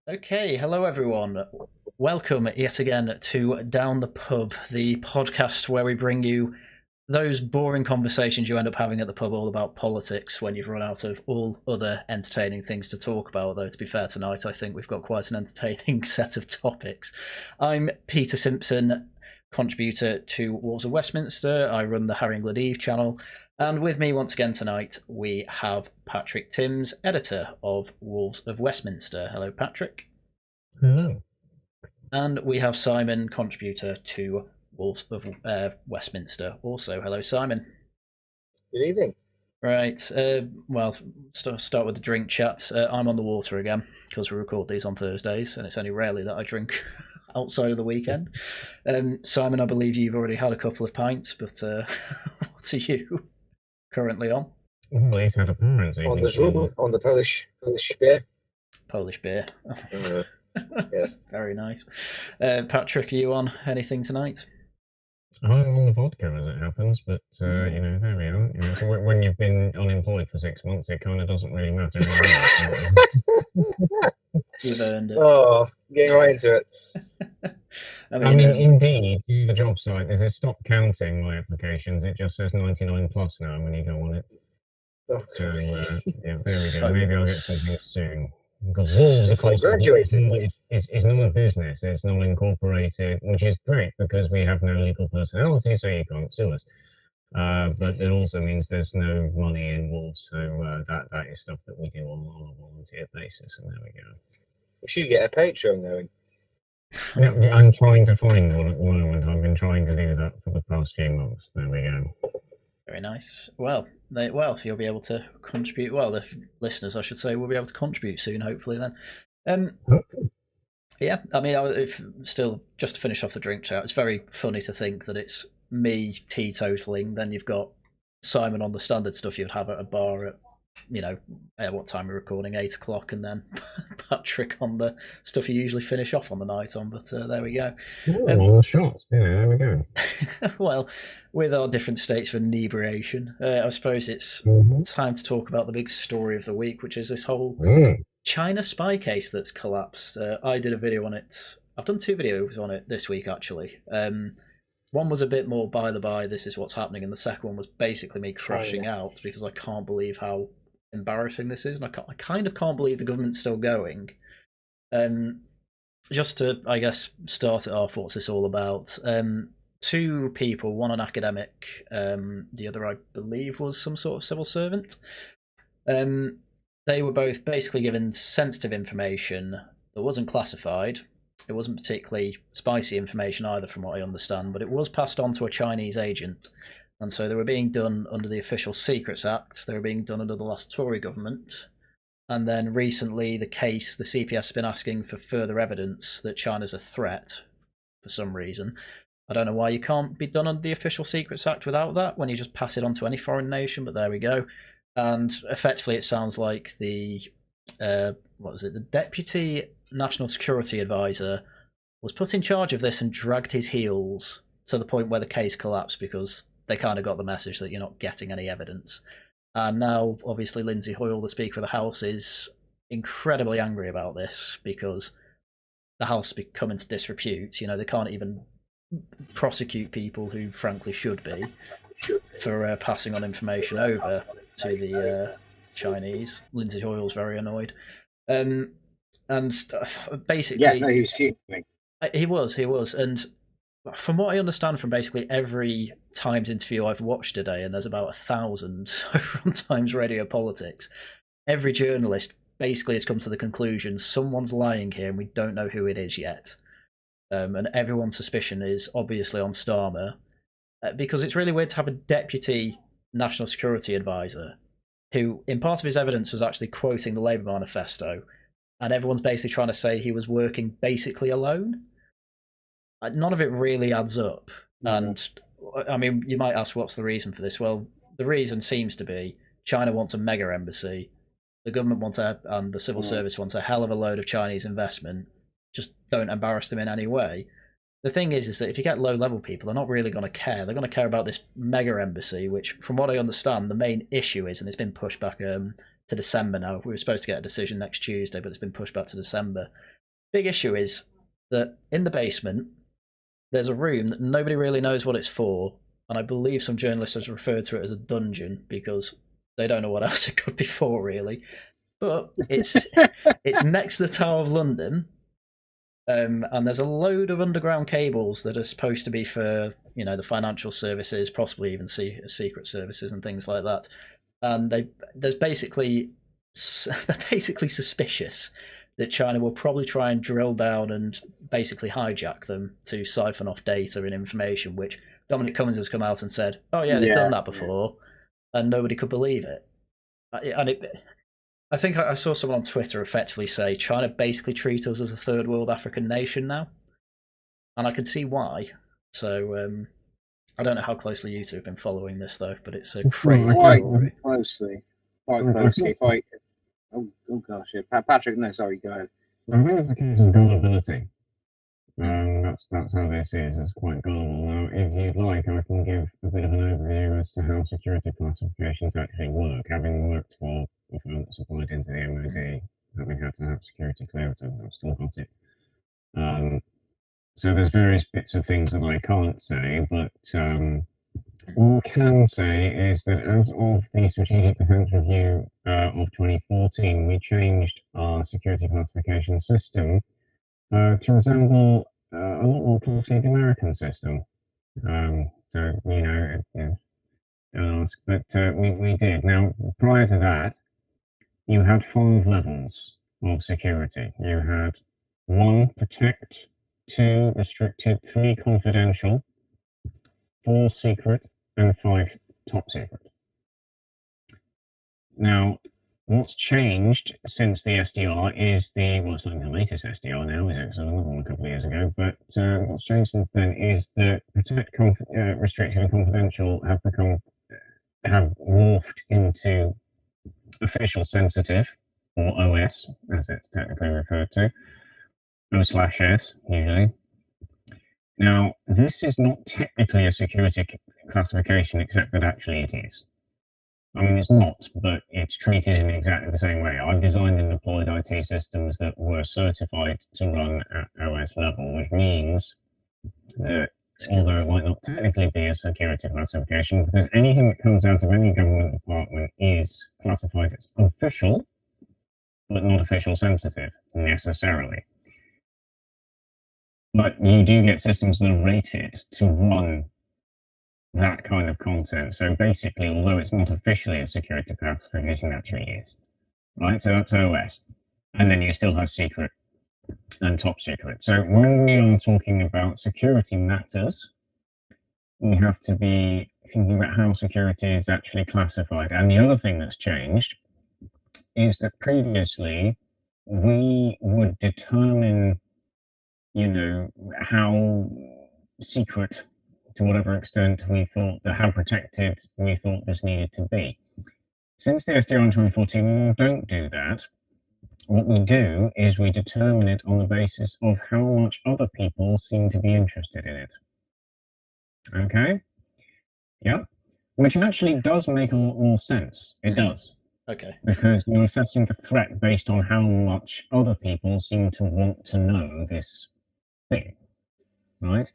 Okay, hello everyone. Welcome yet again to Down the Pub, the podcast where we bring you those boring conversations you end up having at the pub all about politics when you've run out of all other entertaining things to talk about. Though, to be fair, tonight I think we've got quite an entertaining set of topics. I'm Peter Simpson, contributor to Wolves of Westminster. I run the Harry and Gladive channel. And with me once again tonight, we have Patrick Timms, editor of Wolves of Westminster. Hello, Patrick. Hello. And we have Simon, contributor to Wolves of Westminster. Also, hello, Simon. Good evening. Right. Well, start with the drink chat. I'm on the water again because we record these on Thursdays, and it's only rarely that I drink outside of the weekend. Simon, I believe you've already had a couple of pints, but what are you currently on? Well, he's had a parents' On evening. the Zrubu, on the Polish beer. Polish beer. Yes. Very nice. Patrick, are you on anything tonight? I'm on the vodka as it happens, but there we are. So when you've been unemployed for 6 months, it kind of doesn't really matter anymore. You've earned it. Oh, getting right into it. I mean, indeed, the job site, as it stopped counting my applications, it just says 99 plus now when you go on it. Oh, so, yeah, there we go. So Maybe I'll get something soon. Because Wolves, it's like graduating. It's not a business, it's not incorporated, which is great because we have no legal personality, so you can't sue us. But it also means there's no money in Wolves, so that is stuff that we do on a volunteer basis, and there we go. We should get a Patreon going. Yeah, I'm trying to find one at the moment. I've been trying to do that for the past few months. There we go. Very nice. Well, you'll be able to contribute. Well, the listeners, I should say, will be able to contribute soon, hopefully. Then, yeah. I mean, if still just to finish off the drink chat, it's very funny to think that it's me teetotaling. Then you've got Simon on the standard stuff you'd have at a bar at, what time we're recording, 8 o'clock, and then Patrick on the stuff you usually finish off on the night on. But there we go. On the shots. Yeah, there we go. Well, with our different states of inebriation, I suppose it's time to talk about the big story of the week, which is this whole China spy case that's collapsed. I did a video on it. I've done 2 videos on it this week, actually. One was a bit more by the by, this is what's happening, and the second one was basically me crashing out because I can't believe how embarrassing this is, and I kind of can't believe the government's still going. Just to, I guess, start it off, what's this all about? 2 people, one an academic, the other I believe was some sort of civil servant. They were both basically given sensitive information that wasn't classified. It wasn't particularly spicy information either, from what I understand, but it was passed on to a Chinese agent. And so they were being done under the Official Secrets Act. They were being done under the last Tory government. And then recently, the CPS has been asking for further evidence that China's a threat for some reason. I don't know why you can't be done under the Official Secrets Act without that, when you just pass it on to any foreign nation, but there we go. And effectively, it sounds like the Deputy National Security Advisor was put in charge of this and dragged his heels to the point where the case collapsed because they kind of got the message that you're not getting any evidence. And now, obviously, Lindsay Hoyle, the Speaker of the House, is incredibly angry about this because the House has come into disrepute. They can't even prosecute people who, frankly, should be for passing on information over to the Chinese. Lindsay Hoyle's very annoyed. And basically... Yeah, no, he was fuming. He was. And from what I understand from basically every Times interview I've watched today, and there's about 1,000 over on Times Radio Politics, every journalist basically has come to the conclusion someone's lying here and we don't know who it is yet. And everyone's suspicion is obviously on Starmer, because it's really weird to have a Deputy National Security Advisor who, in part of his evidence, was actually quoting the Labour manifesto, and everyone's basically trying to say he was working basically alone. None of it really adds up. And, I mean, you might ask, what's the reason for this? Well, the reason seems to be China wants a mega embassy. The government wants and the civil service wants a hell of a load of Chinese investment. Just don't embarrass them in any way. The thing is that if you get low-level people, they're not really going to care. They're going to care about this mega embassy, which, from what I understand, the main issue is, and it's been pushed back to December now. We were supposed to get a decision next Tuesday, but it's been pushed back to December. Big issue is that in the basement, there's a room that nobody really knows what it's for, and I believe some journalists have referred to it as a dungeon because they don't know what else it could be for, really. But it's next to the Tower of London, and there's a load of underground cables that are supposed to be for, you know, the financial services, possibly even secret services and things like that. And they're basically suspicious that China will probably try and drill down and basically hijack them to siphon off data and information, which Dominic Cummings has come out and said, oh yeah, they've done that before, and nobody could believe it. I think I saw someone on Twitter effectively say China basically treats us as a third world African nation now, and I can see why. So I don't know how closely you two have been following this though, but it's a crazy story. Quite closely. Oh gosh, yeah. Patrick, no, sorry, go ahead. I think it's a case of gullibility. That's how this is. It's quite gullible. Now, if you'd like, I can give a bit of an overview as to how security classifications actually work. Having worked for a firm that supplied into the MOD, having had to have security clearance, I've still got it. So there's various bits of things that I can't say, but what I can say is that as of the Strategic Defence Review of 2014, we changed our security classification system to resemble a lot more closely the American system. So, you know, don't ask, but we did. Now, prior to that, you had 5 levels of security. You had 1 protect, 2 restricted, 3 confidential, 4 secret, and 5 top secret. Now, what's changed since the SDR is it's not the latest SDR now, is it? So another one a couple of years ago. But what's changed since then is that protect, restricted, and confidential have morphed into official sensitive, or OS, as it's technically referred to, O/S usually. Now, this is not technically a security classification, except that actually it is. I mean, it's not, but it's treated in exactly the same way. I've designed and deployed IT systems that were certified to run at OS level, which means that although it might not technically be a security classification, because anything that comes out of any government department is classified as official, but not official sensitive, necessarily. But you do get systems that are rated to run that kind of content. So basically, although it's not officially a security classification, it actually is. Right, so that's OS. And then you still have secret and top secret. So when we are talking about security matters, we have to be thinking about how security is actually classified. And the other thing that's changed is that previously we would determine, you know, how secret, to whatever extent we thought that how protected we thought this needed to be. Since the SDR in 2014, we don't do that. What we do is we determine it on the basis of how much other people seem to be interested in it. Okay? Yeah? Which actually does make a lot more sense. It does. Okay. Because you're assessing the threat based on how much other people seem to want to know this thing. Right?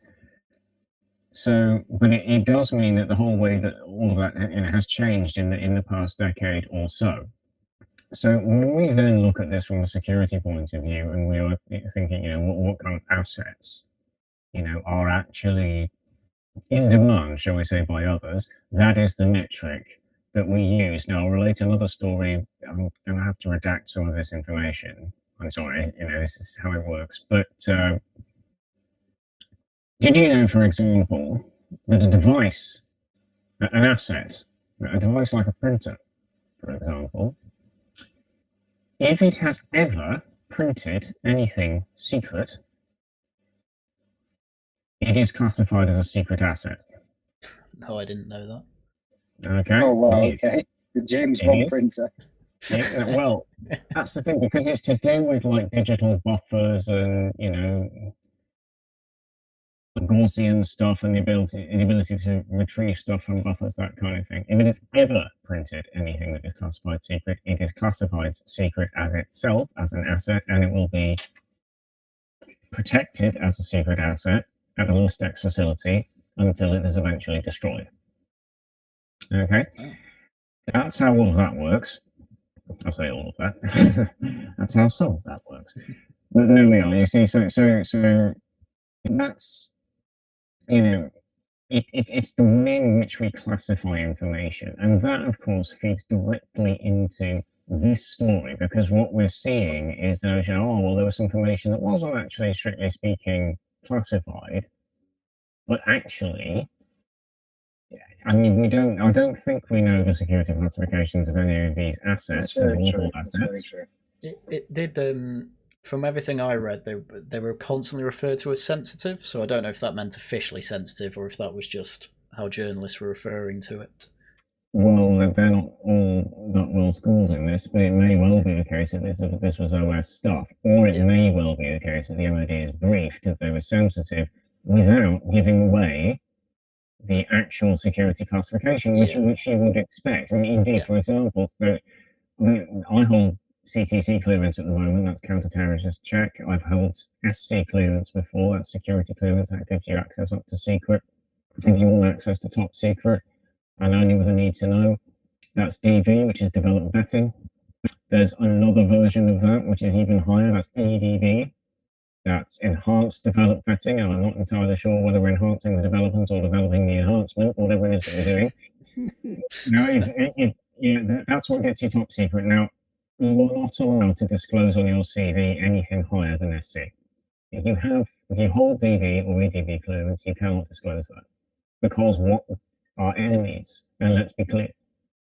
So, but it does mean that the whole way that all of that has changed in the past decade or so. So when we then look at this from a security point of view, and we are thinking, you know, what kind of assets, you know, are actually in demand, shall we say, by others, that is the metric that we use. Now, I'll relate another story. I'm going to have to redact some of this information. I'm sorry, you know, this is how it works. But did you know, for example, that a device, an asset, a device like a printer, for example, if it has ever printed anything secret, it is classified as a secret asset. No, I didn't know that. Okay. Oh, wow, okay. The James Bond printer. Yeah, well, that's the thing, because it's to do with like digital buffers and, you know, Gaussian stuff and the ability to retrieve stuff from buffers, that kind of thing. If it is ever printed anything that is classified secret, it is classified secret as itself, as an asset, and it will be protected as a secret asset at a ListX facility until it is eventually destroyed. Okay? That's how all of that works. I'll say all of that. That's how some of that works. But there we are. You see, so that's, you know, it's the way in which we classify information, and that, of course, feeds directly into this story, because what we're seeing is that, oh, well, there was information that wasn't actually, strictly speaking, classified, but actually, I mean, I don't think we know the security classifications of any of these assets. That's very true. That's very true. It did. From everything I read, they were constantly referred to as sensitive. So I don't know if that meant officially sensitive or if that was just how journalists were referring to it. Well, they're not all that well schooled in this, but it may well be the case that this was OS stuff, or it may well be the case that the MOD is briefed that they were sensitive without giving away the actual security classification, which you would expect. I mean, indeed, for example, so I hold CTC clearance at the moment, that's counter-terrorist check. I've held SC clearance before, that's security clearance, that gives you access up to secret, gives you all access to top secret, and only with a need to know. That's DV, which is developed vetting. There's another version of that, which is even higher, that's EDV. That's enhanced developed vetting, and I'm not entirely sure whether we're enhancing the development or developing the enhancement, whatever it is that we're doing. Now, that's what gets you top secret. Now, you are not allowed to disclose on your CV anything higher than SC. If you hold DV or EDV clearance, you cannot disclose that, because what are enemies? And let's be clear,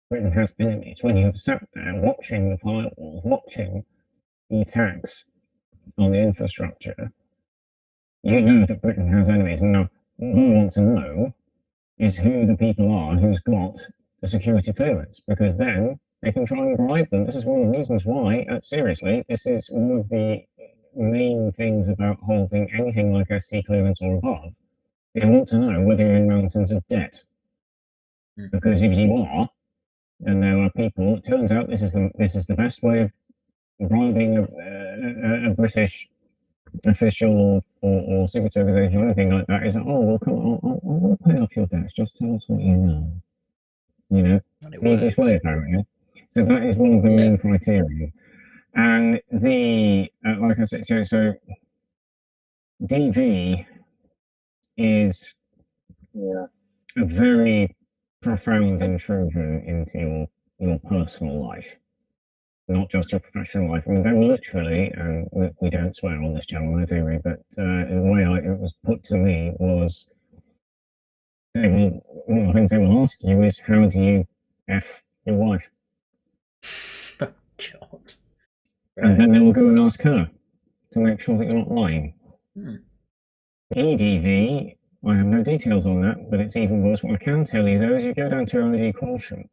Britain has enemies. When you have sat there watching the firewalls, watching the attacks on the infrastructure, you know that Britain has enemies. Now, what we want to know is who the people are who's got the security clearance, because then they can try and bribe them. This is one of the reasons why, seriously, this is one of the main things about holding anything like SC clearance or above. They want to know whether you're in mountains of debt. Because if you are, and there are people, it turns out this is the best way of bribing a British official or secret service agent or anything like that, is that, oh, well, come on, I'll pay off your debts, just tell us what you know. You know, the easiest way, apparently. So that is one of the main criteria. And like I said, so DV is a very profound intrusion into your personal life, not just your professional life. I mean, they're literally, and we don't swear on this channel, I do, but the way it was put to me was, one of the things they will ask you is, how do you F your wife? Oh, God. Right. And then they will go and ask her to make sure that you're not lying. EDV, I have no details on that, but it's even worse. What I can tell you, though, is you go down to OD caution,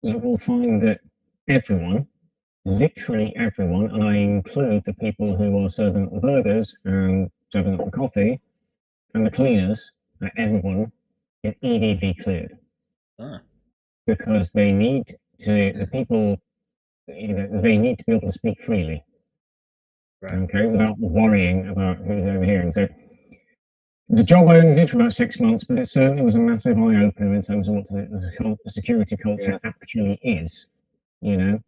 you will find that everyone, literally everyone, and I include the people who are serving up the burgers and serving up the coffee and the cleaners, everyone is EDV cleared. Because they need to, the people, they need to be able to speak freely. Okay, without worrying about who's overhearing. So the job I only did for about 6 months, but it certainly was a massive eye-opener in terms of what the security culture actually is, you know,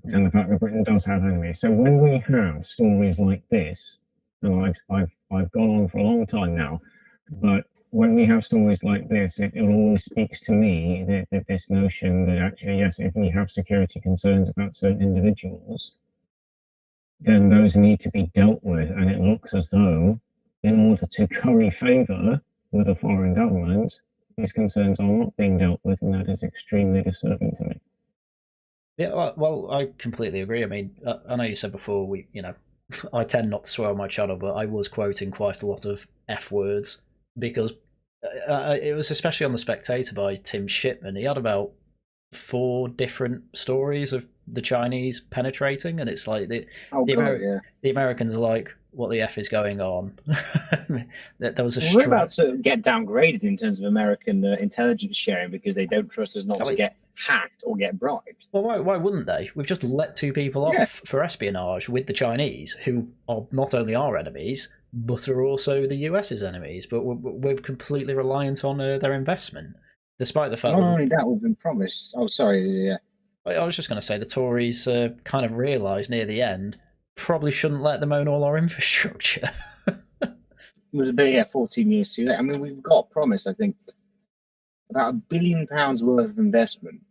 and the fact that Britain does have enemies. So when we have stories like this, and I've gone on for a long time now, but when we have stories like this, it always speaks to me that this notion that actually, yes, if we have security concerns about certain individuals, then those need to be dealt with. And it looks as though, in order to curry favour with a foreign government, these concerns are not being dealt with, and that is extremely disturbing to me. Yeah, well, I completely agree. I mean, I know you said before, I tend not to swear on my channel, but I was quoting quite a lot of F words because it was especially on The Spectator by Tim Shipman. He had about 4 different stories of the Chinese penetrating, and it's like the yeah. the Americans are like, what the F is going on? There was a We're about to get downgraded in terms of American intelligence sharing because they don't trust us not to get hacked or get bribed. Well, why wouldn't they? We've just let 2 people off for espionage with the Chinese, who are not only our enemies, but are also the US's enemies. But we're completely reliant on their investment, despite the fact Not only that, we've been promised. Oh, sorry. Yeah. I was just going to say the Tories kind of realised near the end probably shouldn't let them own all our infrastructure. It was a bit, 14 years too late. I mean, we've got promised, I think, about £1 billion worth of investment,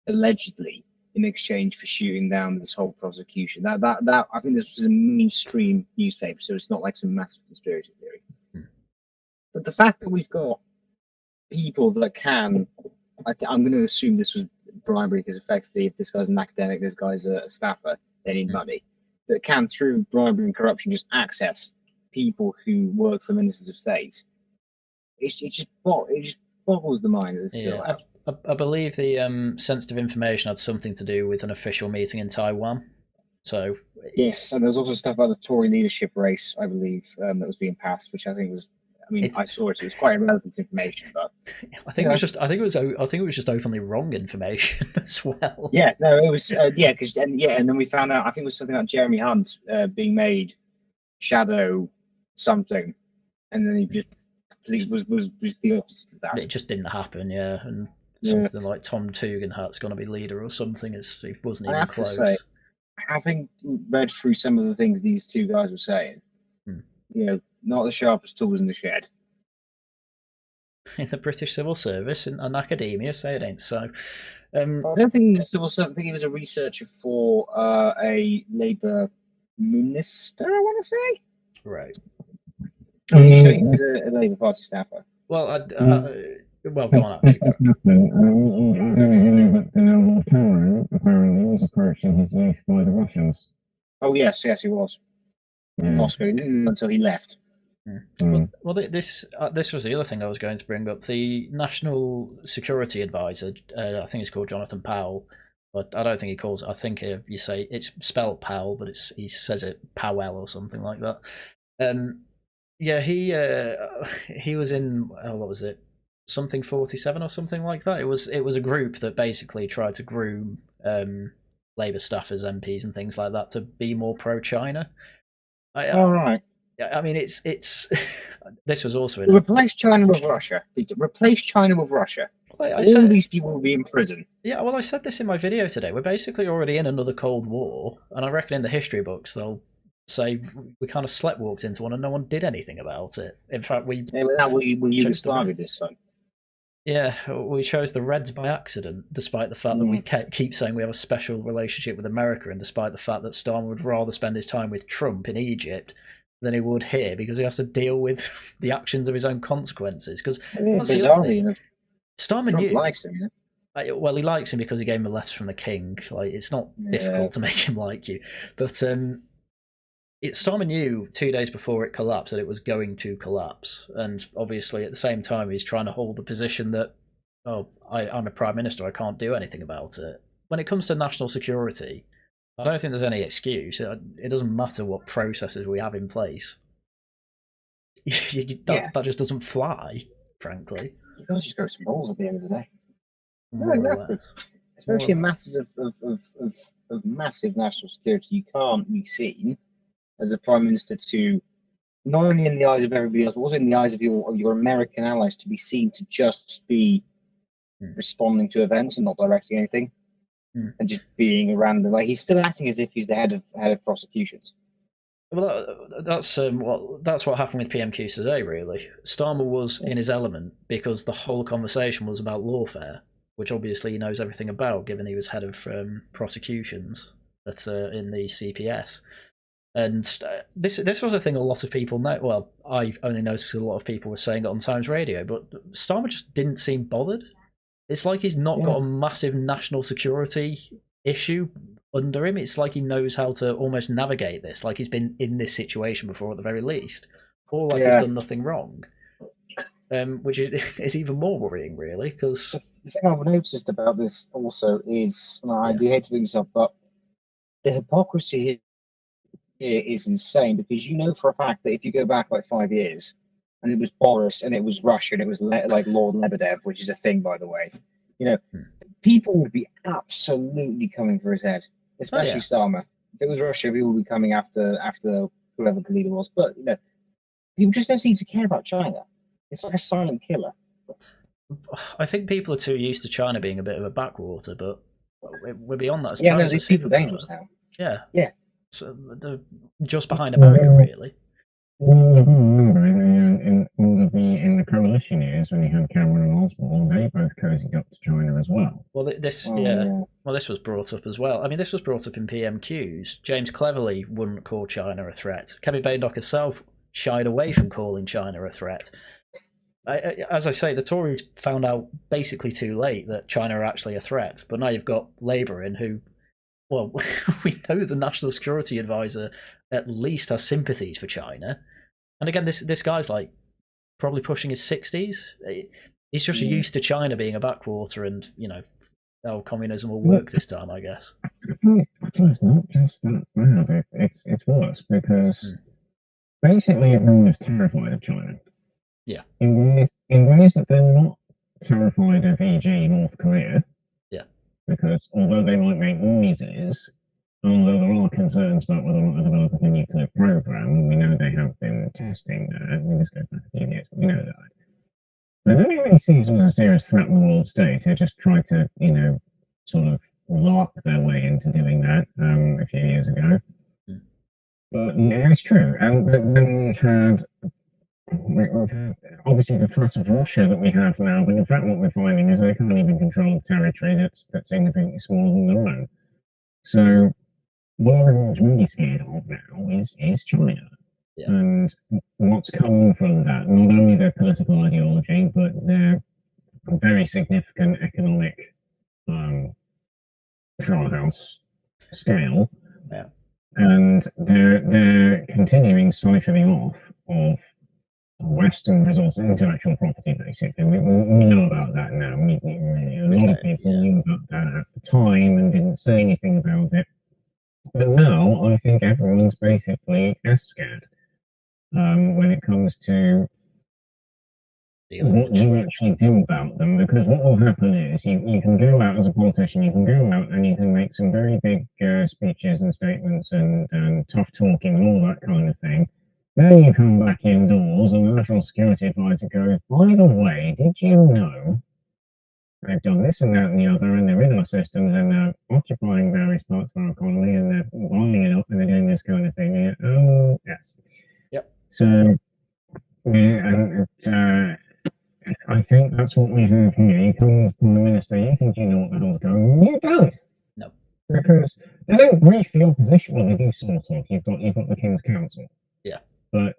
allegedly, in exchange for shooting down this whole prosecution. That I think this was a mainstream newspaper, so it's not like some massive conspiracy theory. But the fact that we've got people that can, I'm going to assume this was bribery because effectively, if this guy's an academic, this guy's a staffer, they need money, that can, through bribery and corruption, just access people who work for ministers of state. It just boggles the mind that it's still out. I believe the sensitive information had something to do with an official meeting in Taiwan. So yes, and there was also stuff about the Tory leadership race, I believe, that was being passed, which I think was. I mean, I saw it. It was quite irrelevant information, but I think it was just. I think it was just openly wrong information as well. Yeah, no, it was. And then we found out. I think it was something like Jeremy Hunt being made shadow something, and then he just was the opposite of that. It just didn't happen, and something like Tom Tugendhat's going to be leader or something. He wasn't even close. To say, having read through some of the things these two guys were saying, not the sharpest tools in the shed. In the British civil service and academia, say it ain't so. I don't think the civil service. I think he was a researcher for a Labour minister, I want to say. Right. So he was a Labour Party staffer. Well, well, go on. Apparently was approaching his youth by the Russians. Oh yes, he was. Moscow. He didn't until he left. Well, this was the other thing I was going to bring up. The National Security Advisor, I think it's called Jonathan Powell, but I don't think he calls it. I think you say it's spelled Powell, but he says it Powell or something like that. He was in what was it? Something 47 or something like that. It was a group that basically tried to groom Labour staffers, MPs, and things like that to be more pro-China. All right. I mean, it's this was also replace China with Russia. Peter, replace China with Russia. All these people will be in prison. Yeah, well, I said this in my video today. We're basically already in another Cold War, and I reckon in the history books they'll say we kind of sleptwalked into one and no one did anything about it. In fact, we Yugoslavia this time. Yeah, we chose the Reds by accident, despite the fact that we keep saying we have a special relationship with America, and despite the fact that Starmer would rather spend his time with Trump in Egypt than he would here, because he has to deal with the actions of his own consequences. Because bizarrely, Starmer Trump likes him. Well, he likes him because he gave him a letter from the king. Like, it's not difficult to make him like you, but Starmer knew 2 days before it collapsed that it was going to collapse, and obviously at the same time he's trying to hold the position that, I'm a prime minister, I can't do anything about it. When it comes to national security, I don't think there's any excuse. It doesn't matter what processes we have in place. That just doesn't fly, frankly. You gotta just go some balls at the end of the day. No, exactly. Especially in matters of massive national security, you can't be seen as a prime minister to, not only in the eyes of everybody else, but also in the eyes of your American allies, to be seen to just be responding to events and not directing anything, and just being around. Like, he's still acting as if he's the head of prosecutions. Well, that's what happened with PMQs today. Really, Starmer was in his element because the whole conversation was about lawfare, which obviously he knows everything about, given he was head of prosecutions in the CPS. And this was a thing a lot of people know. Well, I only noticed a lot of people were saying it on Times Radio, but Starmer just didn't seem bothered. It's like he's not got a massive national security issue under him. It's like he knows how to almost navigate this, like he's been in this situation before at the very least, or like he's done nothing wrong. Which is even more worrying, really, because the thing I've noticed about this also is, and I do hate to bring this up, but the hypocrisy here is insane, because you know for a fact that if you go back like 5 years, and it was Boris and it was Russia and it was like Lord Lebedev, which is a thing, by the way, you know, people would be absolutely coming for his head, especially Starmer. If it was Russia, people would be coming after whoever the leader was. But you know, people just don't seem to care about China. It's like a silent killer. I think people are too used to China being a bit of a backwater, but we're beyond that. Yeah, no, these people are dangerous now. Yeah. Yeah. So they're just behind America, really. In the coalition years, when you had Cameron and Osborne, they both cozied up to China as well. Well, Well, this was brought up as well. I mean, this was brought up in PMQs. James Cleverly wouldn't call China a threat. Kevin Baydock herself shied away from calling China a threat. As I say, the Tories found out basically too late that China are actually a threat. But now you've got Labour in who, well, we know the National Security Advisor at least has sympathies for China. And again, this guy's like probably pushing his 60s. He's just used to China being a backwater, and you know how communism will work this time, I guess. It's not just that bad. It's worse because basically everyone is terrified of China. Yeah. In ways that they're not terrified of, e.g., North Korea. Yeah. Because although they might make noises, although there are concerns about whether or not they're developing a nuclear program, we know they have been testing that. We just go back a few years, we know that. But they don't really see it as a serious threat in the world state. They just tried to, you know, sort of lark their way into doing that a few years ago. But yeah, it's true. And then we had obviously the threat of Russia that we have now, but in fact what we're finding is they can't even control a territory that's significantly smaller than their own. So what everyone's really scared of now is China. Yeah. And what's coming from that, not only their political ideology, but their very significant economic powerhouse scale. Yeah. And they're continuing siphoning off of Western resources, intellectual property, basically. We know about that now. A lot of people knew about that at the time and didn't say anything about it. But now I think everyone's basically as scared when it comes to what you actually do about them. Because what will happen is you can go out as a politician, you can go out and you can make some very big speeches and statements and tough talking and all that kind of thing. Then you come back indoors and the National Security Advisor goes, by the way, did you know they've done this and that and the other, and they're in our systems and they're occupying various parts of our economy and they're buying it up and they're doing this kind of thing. Yes. Yep. So, and I think that's what we have here. You come as Prime Minister, you think you know what the hell's going on. You don't. No. Because they don't brief the opposition. Well, they do sort of. You've got the King's Council. Yeah. But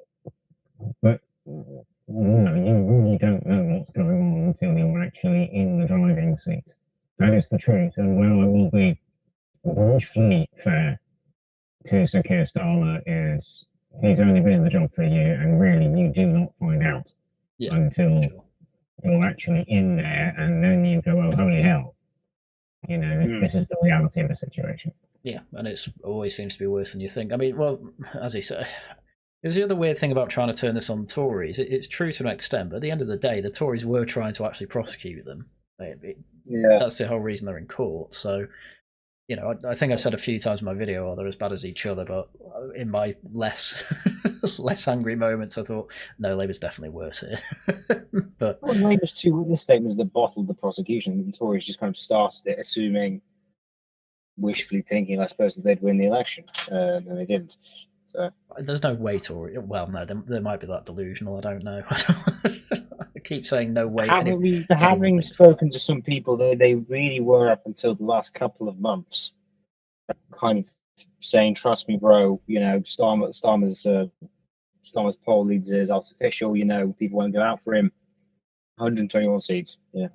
no, you really don't know what's going on until you're actually in the driving seat. That is the truth. And where I will be briefly fair to Sir Keir Starmer is he's only been in the job for a year, and really you do not find out until you're actually in there, and then you go, oh, holy hell. You know, this is the reality of the situation. Yeah, and it always seems to be worse than you think. I mean, well, as he said, there's the other weird thing about trying to turn this on the Tories. It's true to an extent, but at the end of the day, the Tories were trying to actually prosecute them. That's the whole reason they're in court. So, you know, I think I said a few times in my video, oh, they're as bad as each other, but in my less angry moments, I thought, no, Labour's definitely worse here. But Labour's two witness statements that bottled the prosecution. The Tories just kind of started it, assuming, wishfully thinking, I suppose, that they'd win the election, and they didn't. So there's no way Tory. Well, no, there might be that delusional. I don't know. I keep saying no way. Having spoken to some people, they really were up until the last couple of months, kind of saying, "Trust me, bro. You know, Starmer's poll leads is artificial. You know, people won't go out for him. 121 seats. Yeah."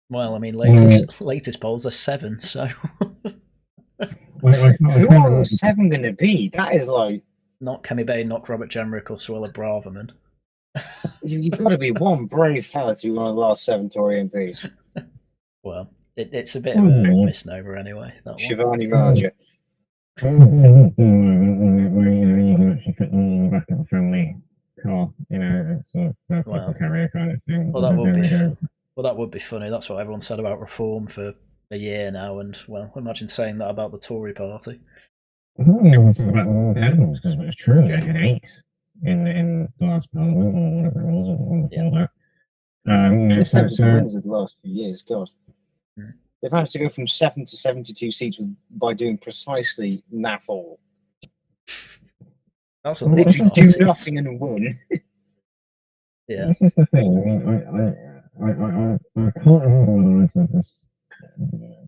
Well, I mean, latest polls are 7, so. Who are those 7 going to be? That is like not Kemi Bay, not Robert Jenrick or Suella Braverman. You've got to be one brave fella to be one of the last 7 Tory MPs. Well, it's a bit of a misnomer anyway. That Shivani Raja. Where you can actually fit them all in the back of a family car, sort of Wow. carrier kind of thing. Well, that would There be we go. well, that would be funny. That's what everyone said about reform for a year now, and well, imagine saying that about the Tory party. We'll talk about the independence because it's true. They had 8 in the last parliament or whatever it was, or before that. The last few years, God. Mm. They've managed to go from 7 to 72 seats by doing precisely naff all. That's a Literally lot. do nothing and win. Yeah. This is the thing. I can't remember whether I said this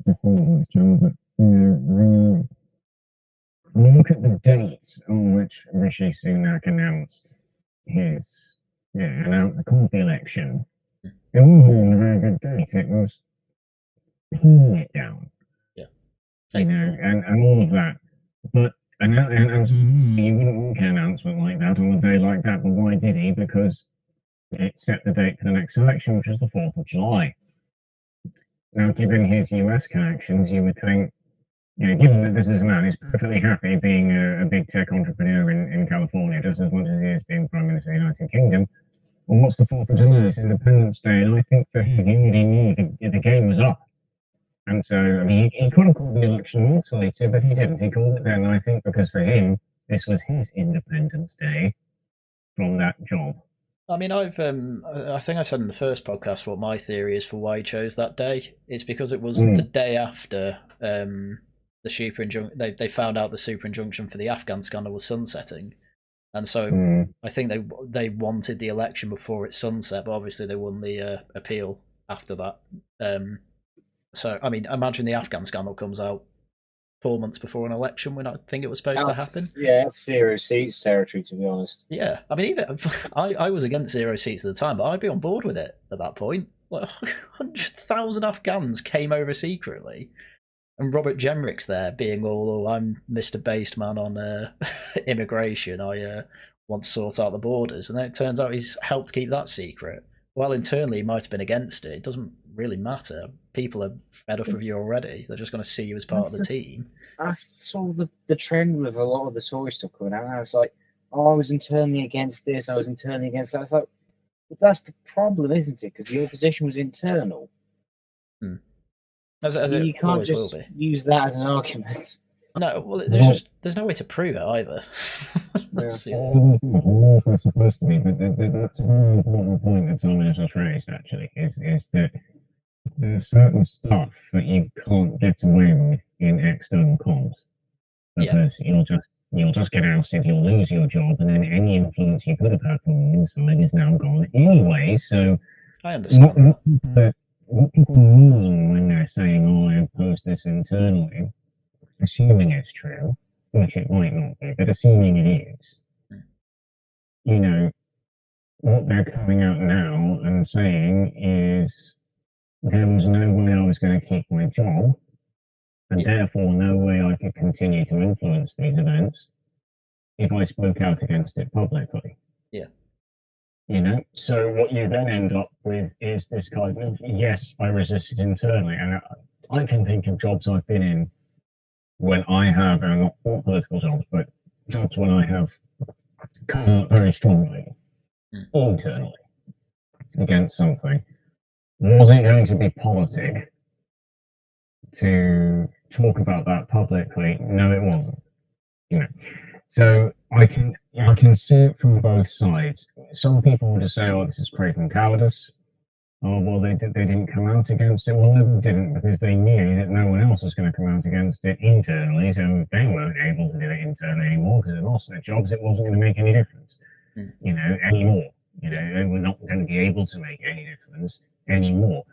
before, John, but look at the date on which Rishi Sunak announced called the election. It wasn't a very good date. It was pinning it down. Yeah. And all of that. But and you wouldn't make an announcement like that on a day like that. But why did he? Because it set the date for the next election, which was the 4th of July. Now, given his US connections, you would think, given that this is a man who's perfectly happy being a big tech entrepreneur in California, just as much as he is being Prime Minister of the United Kingdom, well, what's the 4th of July? It's Independence Day, and I think for him, he already knew the game was up. And so, I mean, he could have called the election months later, but he didn't. He called it then, and I think because for him, this was his Independence Day from that job. I mean, I think I said in the first podcast what my theory is for why he chose that day. It's because it was the day after the super injunction. They found out the super injunction for the Afghan scandal was sunsetting, and so I think they wanted the election before it sunset, but obviously they won the appeal after that. So I mean, imagine the Afghan scandal comes out 4 months before an election when I think it was supposed to happen. Yeah, that's 0 seats territory, to be honest. Yeah, I mean, even I was against 0 seats at the time, but I'd be on board with it at that point. Like 100,000 Afghans came over secretly, and Robert Jenrick's there being all, "Oh, I'm Mr. Based Man on immigration. I want to sort out the borders," and then it turns out he's helped keep that secret. Well, internally, he might have been against it. It doesn't really matter. People are fed up of you already. They're just going to see you as part of the team. That's sort of the trend with a lot of the Tory stuff coming out. I was like, I was internally against this. I was internally against that. It's like, but that's the problem, isn't it? Because the opposition was internal. As you can't just use that as an argument. No, well, there's no way to prove it either. They're supposed to be, but that's a very important point that Simon has raised. Actually, is that there's certain stuff that you can't get away with in external comms because you'll just get ousted, you'll lose your job, and then any influence you could have had from the inside is now gone anyway. So I understand. What people mean when they're saying, "Oh, I oppose this internally," assuming it's true, which it might not be, but assuming it is, what they're coming out now and saying is there was no way I was going to keep my job, and therefore no way I could continue to influence these events if I spoke out against it publicly. Yeah. So what you then end up with is this kind of, yes, I resisted internally, and I can think of jobs I've been in when I have, and not all political jobs, but jobs when I have come out very strongly internally against something. Was it going to be politic to talk about that publicly? No, it wasn't. So I can see it from both sides. Some people would just say, "Oh, this is craven cowardice." Oh, well, they didn't come out against it. Well, no, they didn't, because they knew that no one else was going to come out against it internally, so they weren't able to do it internally anymore because they lost their jobs. It wasn't going to make any difference, anymore. They were not going to be able to make any difference anymore.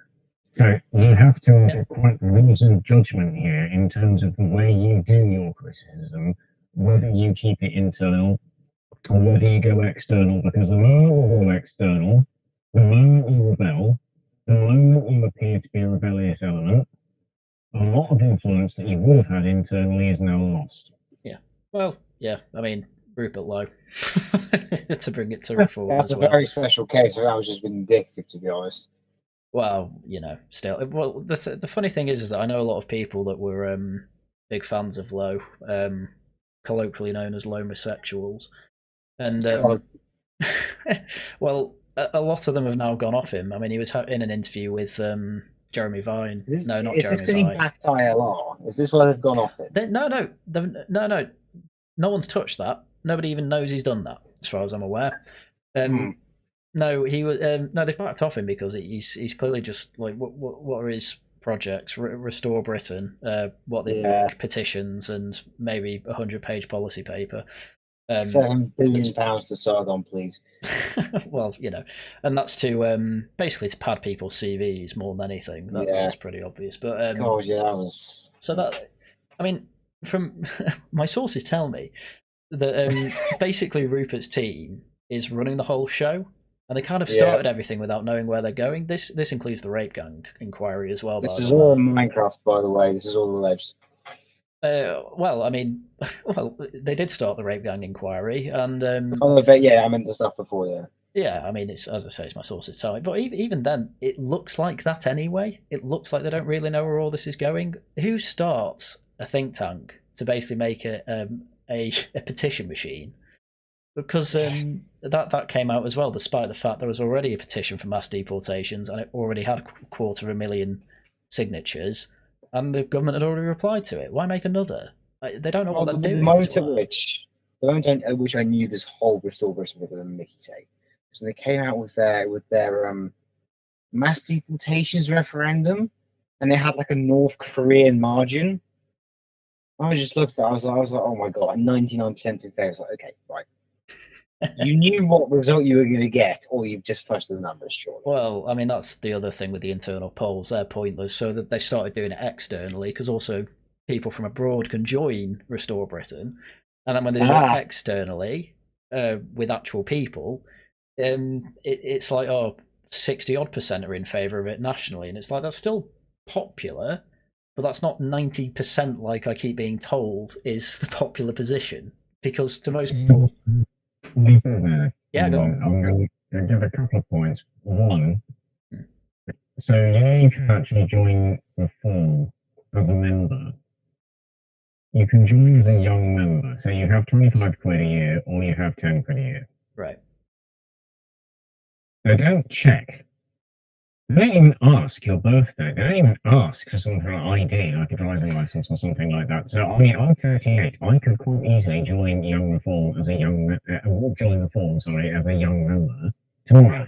So you have to make a quite reasoned judgment here in terms of the way you do your criticism, whether you keep it internal or whether you go external, because the moment you go external, the moment you rebel, the moment you appear to be a rebellious element, a lot of influence that you would have had internally is now lost. Yeah. Well, yeah, I mean, Rupert Lowe, to bring it to reform. That's a very special case. That was just vindictive, to be honest. Well, still. Well, the funny thing is that I know a lot of people that were big fans of Low, colloquially known as Lomosexuals. And well, a lot of them have now gone off him. I mean, he was in an interview with Jeremy Vine. Is No, not this because Jeremy he Vine. backed ILR? Is this why they've gone off it? No. No one's touched that. Nobody even knows he's done that, as far as I'm aware. No, he was. No, they've backed off him because he's clearly just like what are his projects? Restore Britain. What they like, petitions and maybe 100-page policy paper. £7 billion to Sargon, please. Well, you know, and that's to basically to pad people's CVs more than anything. That's pretty obvious. But God, yeah, that was. So that, I mean, from my sources tell me that basically Rupert's team is running the whole show, and they kind of started everything without knowing where they're going. This includes the rape gang inquiry as well. This is all Minecraft, by the way. This is all alleged. Well, I mean, they did start the rape gang inquiry, and I meant the stuff before, yeah. I mean, it's, as I say, it's my sources tell me, but even then, it looks like that anyway. It looks like they don't really know where all this is going. Who starts a think tank to basically make a petition machine? Because that came out as well, despite the fact there was already a petition for mass deportations, and it already had 250,000 signatures. And the government had already replied to it. Why make another? They don't know what they're doing. The moment at which I knew this whole Restore Britain thing was a Mickey tape. So they came out with their mass deportations referendum, and they had like a North Korean margin. I just looked at that. I was like, oh my god, 99% in favor. I was like, okay, right. You knew what result you were going to get, or you've just fudged the numbers, surely. Well, I mean, that's the other thing with the internal polls. They're pointless, so that they started doing it externally, because also people from abroad can join Restore Britain. And then when they do it externally, with actual people, it's like, 60-odd% are in favour of it nationally. And it's like, that's still popular, but that's not 90% like I keep being told is the popular position. Because to most people... Yeah, go on. I'm going to give a couple of points. One, so you can actually join Reform as a member. You can join as a young member. So you have 25 quid a year, or you have 10 quid a year. Right. They don't check. They don't even ask your birthday. They don't even ask for something like ID, like a driving license or something like that. So I mean, I'm 38. I could quite easily join Young Reform as a young as a young member tomorrow.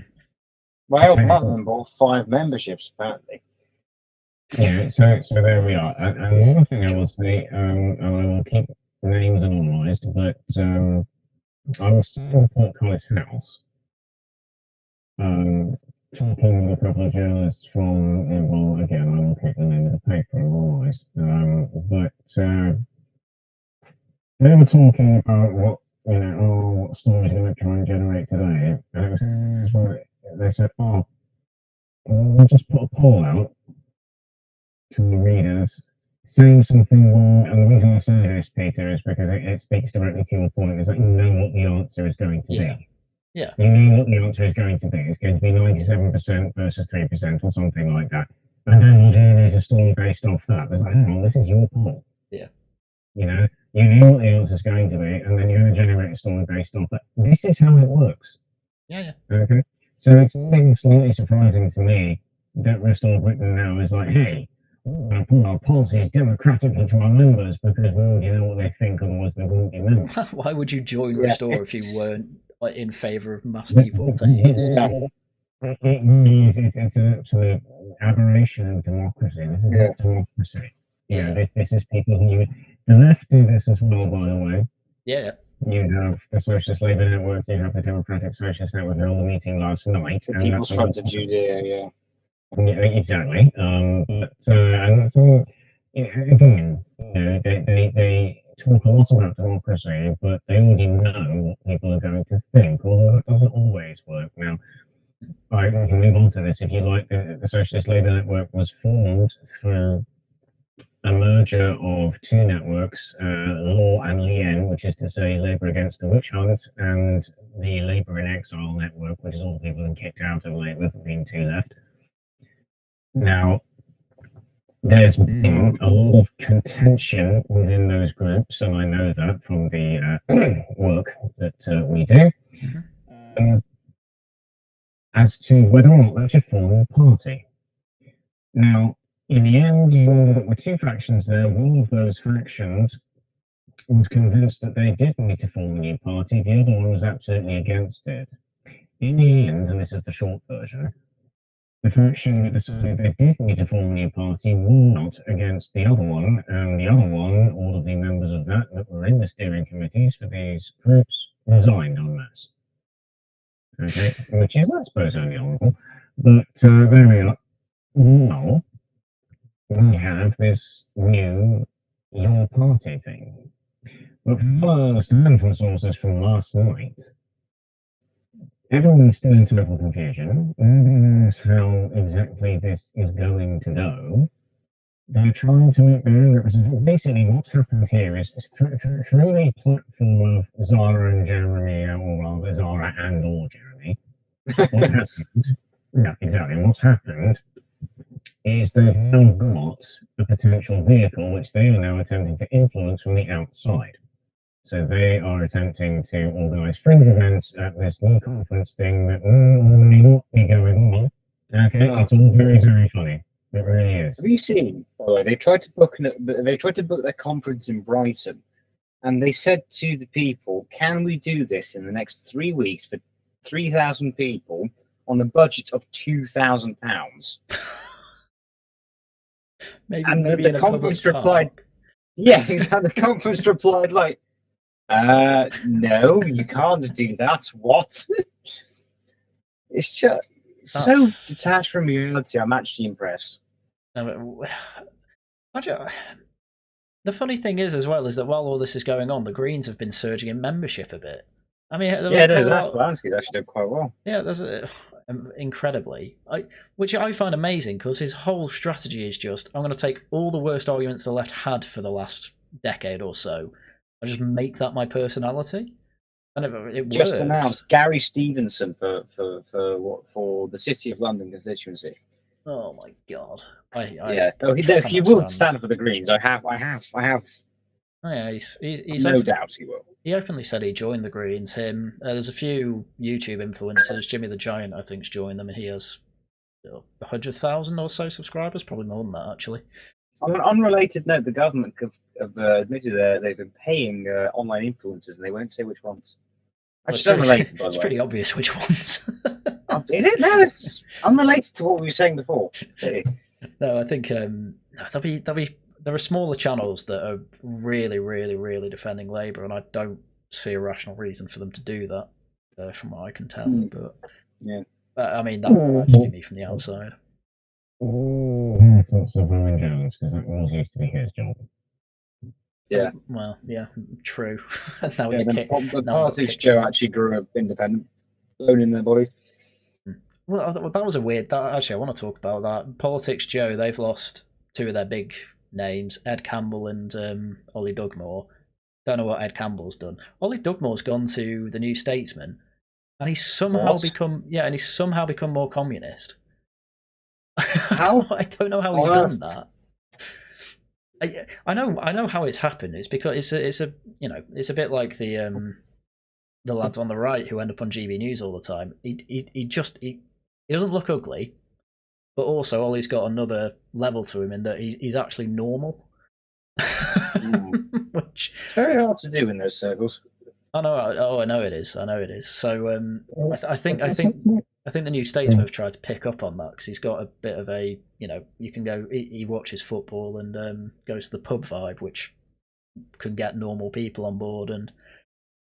Well, one of them bought 5 memberships apparently. Yeah, so there we are. And one thing I will say, and I will keep names anonymised, but I was sitting in Portcullis House. Talking with a couple of journalists from, well, again, I won't keep the name of the paper, otherwise, but they were talking about what stories they're going to try and generate today, and it was they said, we'll just put a poll out to the readers, saying something wrong, and the reason I say this, Peter, is because it speaks directly to your point, is that you know what the answer is going to be. Yeah. You know what the answer is going to be. It's going to be 97% versus 3% or something like that. And then you generate a story based off that. It's like, hang on, this is your poll. Yeah. You know what the answer is going to be, and then you're going to generate a story based off that. This is how it works. Yeah. Okay? So it's something slightly surprising to me that Restore Britain now is like, hey, we're going to put our policies democratically to our members because we already know what they think, otherwise they wouldn't be members. Why would you join Restore if you weren't in favour of mass deportation? It's an absolute aberration of democracy. This is not democracy. This is people who... The left do this as well, by the way. Yeah. You have the Socialist Labour Network, you have the Democratic Socialist Network, they're all meeting last night. The People's Front of Judea, yeah. Yeah, exactly. But and so, again, they talk a lot about democracy, but they already know what people are going to think, although that doesn't always work. Now, I can move on to this. If you like, the Socialist Labour Network was formed through a merger of 2 networks, Law and Lien, which is to say Labour Against the Witch Hunt, and the Labour in Exile network, which is all the people who kicked out of Labour for being too left. Now, there's been a lot of contention within those groups, and I know that from the work that we do, as to whether or not they should form a party. Now, in the end, there were two factions there. One of those factions was convinced that they did need to form a new party. The other one was absolutely against it. In the end, and this is the short version, the faction that decided they did need to form a new party were not against the other one, and the other one, all of the members of that were in the steering committees for these groups, resigned en masse. Okay, which is, I suppose, only honourable. But there we are. Now, we have this new your party thing. But from what I understand from sources from last night, everyone's still in total confusion. Nobody knows how exactly this is going to go. They're trying to make their own representation. Basically, what's happened here is through the platform of Zara and Jeremy, or rather Zara and or Jeremy, what happened? Yeah, exactly. What's happened is they've now got a potential vehicle which they are now attempting to influence from the outside. So they are attempting to organise fringe events at this new conference thing that may not be going on. Okay, it's all very, very funny. It really is. Have you seen? By the way, they tried to book their conference in Brighton, and they said to the people, "Can we do this in the next 3 weeks for 3,000 people on a budget of £2,000?" And the conference replied, "Yeah, exactly." The conference replied like, "No, you can't do that. What?" It's just so detached from reality. I'm actually impressed. The funny thing is, as well, is that while all this is going on, the Greens have been surging in membership a bit. I mean, Polanski's actually done quite well. Yeah, there's incredibly, which I find amazing, because his whole strategy is just, I'm going to take all the worst arguments the left had for the last decade or so, and just make that my personality. And it just works. Announced Gary Stevenson for the City of London constituency. Oh my god! He will stand for the Greens. I have. Oh, yeah, he's no doubt he will. He openly said he joined the Greens. There's a few YouTube influencers. Jimmy the Giant, I think, has joined them, and he has 100,000 or so subscribers, probably more than that, actually. On an unrelated note, the government have admitted they've been paying online influencers, and they won't say which ones. Actually, unrelated, by the way. It's pretty obvious which ones. Is it? No, it's unrelated to what we were saying before. No, I think there are smaller channels that are really, really, really defending Labour, and I don't see a rational reason for them to do that, from what I can tell. But yeah, I mean, that might just be me from the outside. It's not so Rowan Jones, because that always used to be his job. Yeah. Well, yeah, true. Now the Politics Joe actually grew up independent, alone in their body. Well, that was a weird. Actually, I want to talk about that. Politics Joe, they've lost two of their big names, Ed Campbell and Ollie Dugmore. Don't know what Ed Campbell's done. Ollie Dugmore's gone to the New Statesman, and he's somehow become more communist. How? I don't know how he's done that. I know how it's happened. It's because it's a bit like the lads on the right who end up on GB News all the time. He doesn't look ugly, but also Ollie's got another level to him in that he's actually normal. Which it's very hard to do in those circles. I know it is. So I think the New Statesman have tried to pick up on that, because he's got a bit of a, you can go, he watches football and goes to the pub vibe, which can get normal people on board and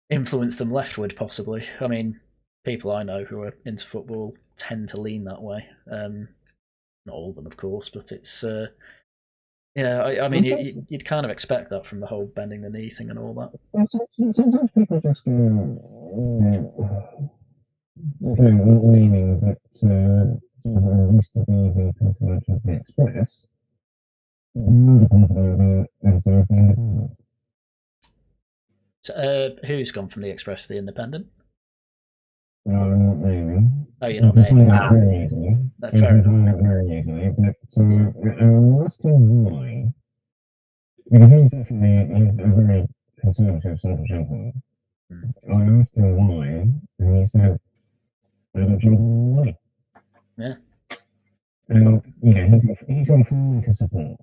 influence them leftward, possibly. I mean, people I know who are into football tend to lean that way. Not all of them, of course, but it's I mean, you'd kind of expect that from the whole bending the knee thing and all that. Sometimes people just leaning that used to be the personage of the Express. So, who's gone from the Express to the Independent? Not really. Oh, you're You not can named. find out very easily. No, You fair can enough. find out very easily. But as to why, because he's definitely a very conservative sort of gentleman. I asked him why, and he said, "I got job money." Yeah. And he's got family to support.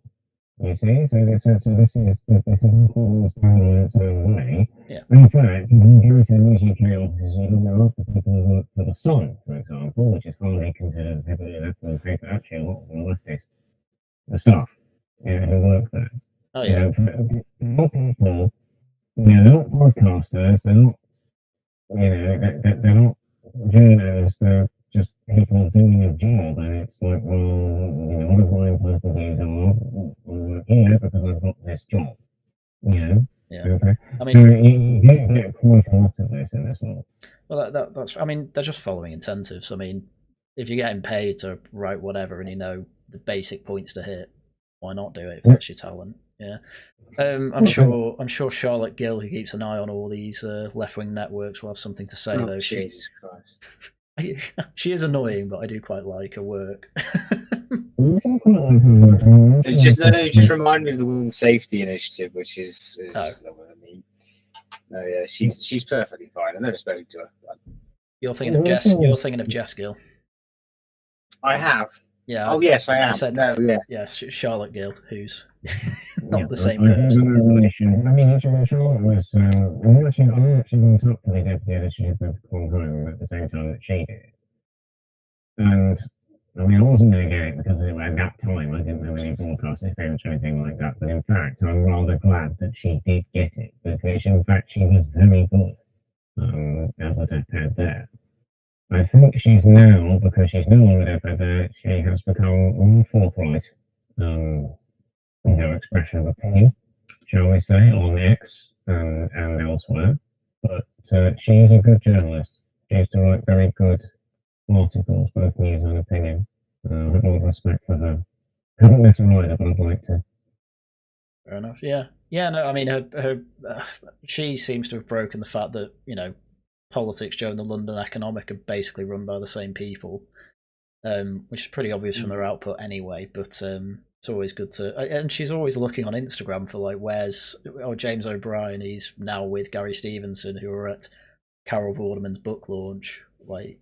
You see, so this is important in its own way. Yeah. In fact, if you go to the News UK offices, you can go after people who work for the Sun, for example, which is hardly considered as heavily left-wing paper. Actually, a lot of them are leftists. The staff, who work there. Oh yeah. For more people, they're not podcasters. They're not, they're not journalists. They're just people doing a job, and it's like, well, what if my personal views are? I'm work here because I've got this job. Yeah. Okay. I mean, So you do get quite a lot of this in this world. well, that's. I mean, they're just following incentives. I mean, if you're getting paid to write whatever and you know the basic points to hit, why not do it if that's your talent? Yeah. I'm sure Charlotte Gill, who keeps an eye on all these left-wing networks, will have something to say. Though Jesus Christ. She is annoying, but I do quite like her work. It just reminded me of the Women's Safety Initiative, which is not what I mean. No, yeah, she's perfectly fine. I've never spoken to her. You're thinking of Jess. You're thinking of Jess Gill. I have. Yeah. Oh yes, I am. I said no, yeah. Yeah, Charlotte Gill, who's not the same I person. have a relation. I mean, Charlotte was. I actually went up to the deputy editorship of Hong Kong at the same time that she did. And I mean, I wasn't going to get it because at that time I didn't know any broadcast experience or anything like that. But in fact, I'm rather glad that she did get it because, in fact, she was very good as a deputy there. I think she's now, because she's no longer deputy there, she has become more forthright in her expression of opinion, shall we say, on X and elsewhere. But she is a good journalist. She used to write very good articles, both news and opinion. I have a lot of respect for her. I haven't met her either, but I'd like to. Fair enough. Yeah. Yeah. No, I mean, her she seems to have broken the fact that Politics Joe and the London Economic are basically run by the same people, which is pretty obvious from their output anyway. But it's always good to, and she's always looking on Instagram for like, where's James O'Brien? He's now with Gary Stevenson, who are at Carol Vorderman's book launch. Like,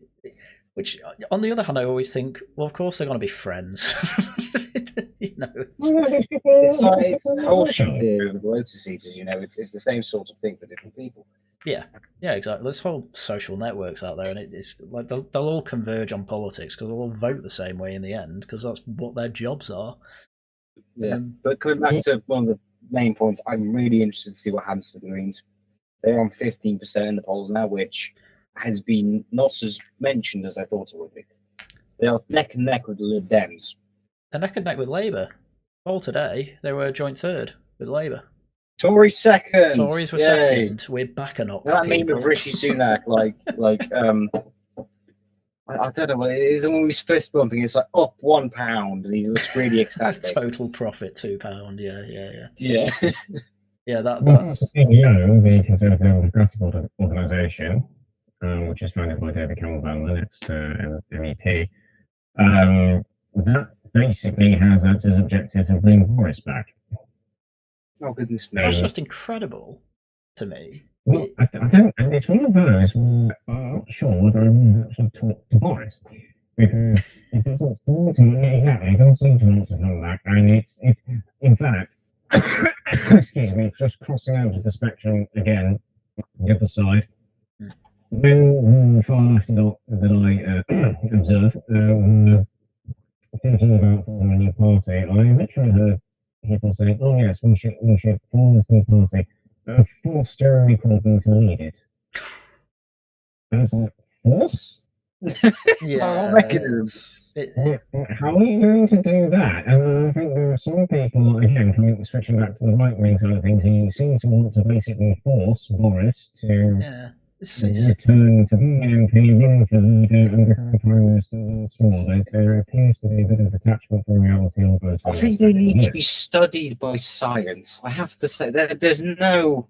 which on the other hand, I always think, well, of course they're going to be friends. It's the whole theory of the Lotus Eaters. It's the same sort of thing for different people. Yeah, exactly. There's whole social networks out there, and it's like they'll all converge on politics because they'll all vote the same way in the end because that's what their jobs are. Yeah, but coming back to one of the main points, I'm really interested to see what happens to the Greens. They're on 15% in the polls now, which has been not as mentioned as I thought it would be. They are neck and neck with the Lib Dems. They're neck and neck with Labour. Poll today, they were joint third with Labour. Tories second. Tories were second. We're back and up. That meme of Rishi Sunak, I don't know what it is. When we fist bumping, it's like up £1, and he looks really ecstatic. Total profit £2. Yeah. Yeah. That. CEO, the Conservative Democratic Organisation, which is founded by David Campbell, the next MEP, that basically has that as objective to bring Boris back. Oh goodness me! That's just incredible to me. Well, I don't. And it's one of those where I'm not sure whether I want to actually talk to Boris because it doesn't seem to. It doesn't seem to want to come back, and it's in fact, excuse me, just crossing over the spectrum again, the other side. When the far left that I observe, thinking about forming a new party, I literally heard people saying, "Oh yes, we should form this new party." Force Jeremy Corbyn to lead it. And it's like, force? Yeah. Mechanisms. How are you going to do that? And I think there are some people, again, switching back to the right wing side of things, who seem to want to basically force Boris to return to being MP, running for leader, and become Prime Minister once more. There appears to be a bit of detachment from reality on both sides. I think they need to be studied by science. I have to say, there's no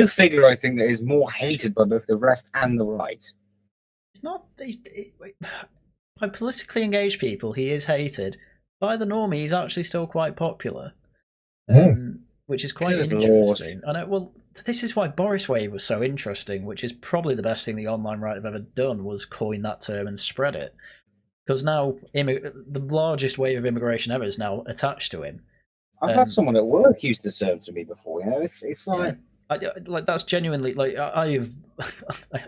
figure, I think, that is more hated by both the left and the right It's not. By politically engaged people, he is hated. By the normie, he's actually still quite popular, which is quite Good interesting. I know. Well, this is why Boris Wave was so interesting, which is probably the best thing the online right have ever done was coin that term and spread it. Because now the largest wave of immigration ever is now attached to him. I've had someone at work use the term to me before. You know, it's like. Like that's genuinely like I have.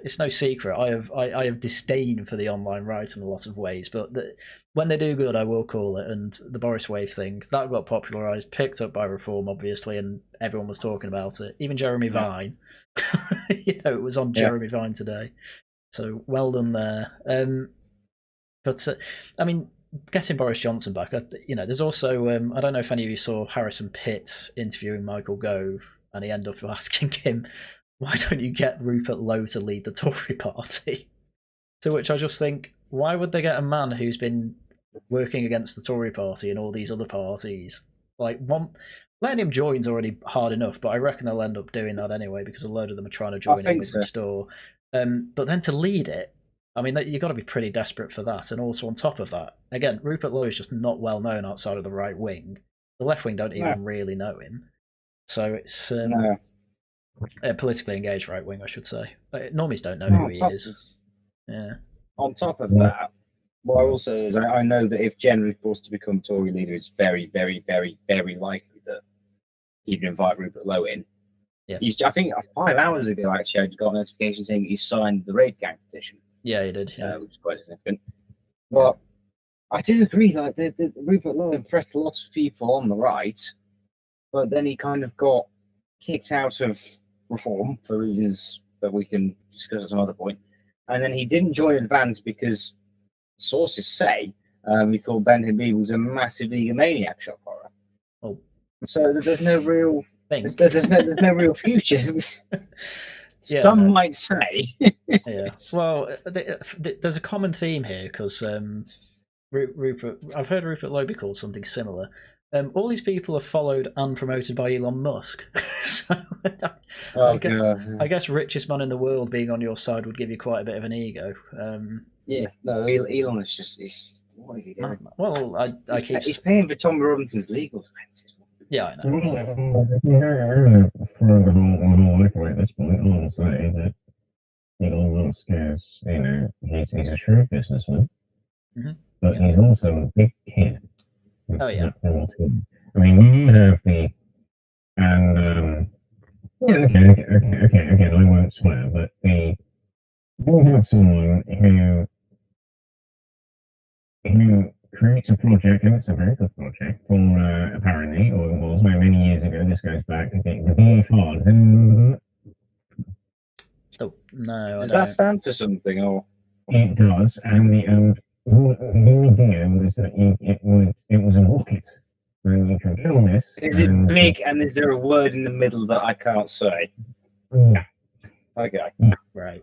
It's no secret. I have disdain for the online right in a lot of ways, but when they do good, I will call it. And the Boris Wave thing that got popularised, picked up by Reform, obviously, and everyone was talking about it. Even Jeremy Vine, it was on Jeremy Vine today. So well done there. But I mean, getting Boris Johnson back, there's also I don't know if any of you saw Harrison Pitt interviewing Michael Gove. And he ended up asking him, why don't you get Rupert Lowe to lead the Tory party? To which I just think, why would they get a man who's been working against the Tory party and all these other parties? Like, letting him join's already hard enough, but I reckon they'll end up doing that anyway because a load of them are trying to join in with Restore. But then to lead it, I mean, you've got to be pretty desperate for that. And also on top of that, again, Rupert Lowe is just not well known outside of the right wing. The left wing don't even really know him. So it's a politically engaged right wing, I should say. Normies don't know who he is. On top of that, what I will say is I know that if Jenner was to become Tory leader, it's very, very, very, very likely that he'd invite Rupert Lowe in. Yeah. I think 5 hours ago, actually, I got a notification saying he signed the raid gang petition. Yeah, he did. Yeah. Which is quite significant. But I do agree, like, the Rupert Lowe impressed a lot of people on the right. But then he kind of got kicked out of Reform for reasons that we can discuss at some other point. And then he didn't join Advance because sources say he thought Ben Habib was a massive egomaniac shop horror. Oh. So there's no real there's no real future. Some might say. Yeah. Well, there's a common theme here because Rupert. I've heard Rupert Lowe be called something similar. All these people are followed and promoted by Elon Musk. So I guess richest man in the world being on your side would give you quite a bit of an ego. Elon is just what is he doing? Well, he's paying for Tom Robinson's legal defences. Yeah, I know. Throw the whole liquor at this point, I will say that Elon Musk is, he's a shrewd businessman, but he's also a big kid. Oh yeah. I mean, you have the okay. I won't swear, but you have someone who creates a project, and it's a very good project for apparently, or it was many years ago. This goes back to the VFRs. Oh no! Does that stand for something, or it does? And the idea was that it was a rocket, and you can film this. Is it big, and is there a word in the middle that I can't say? Yeah. Okay. Right.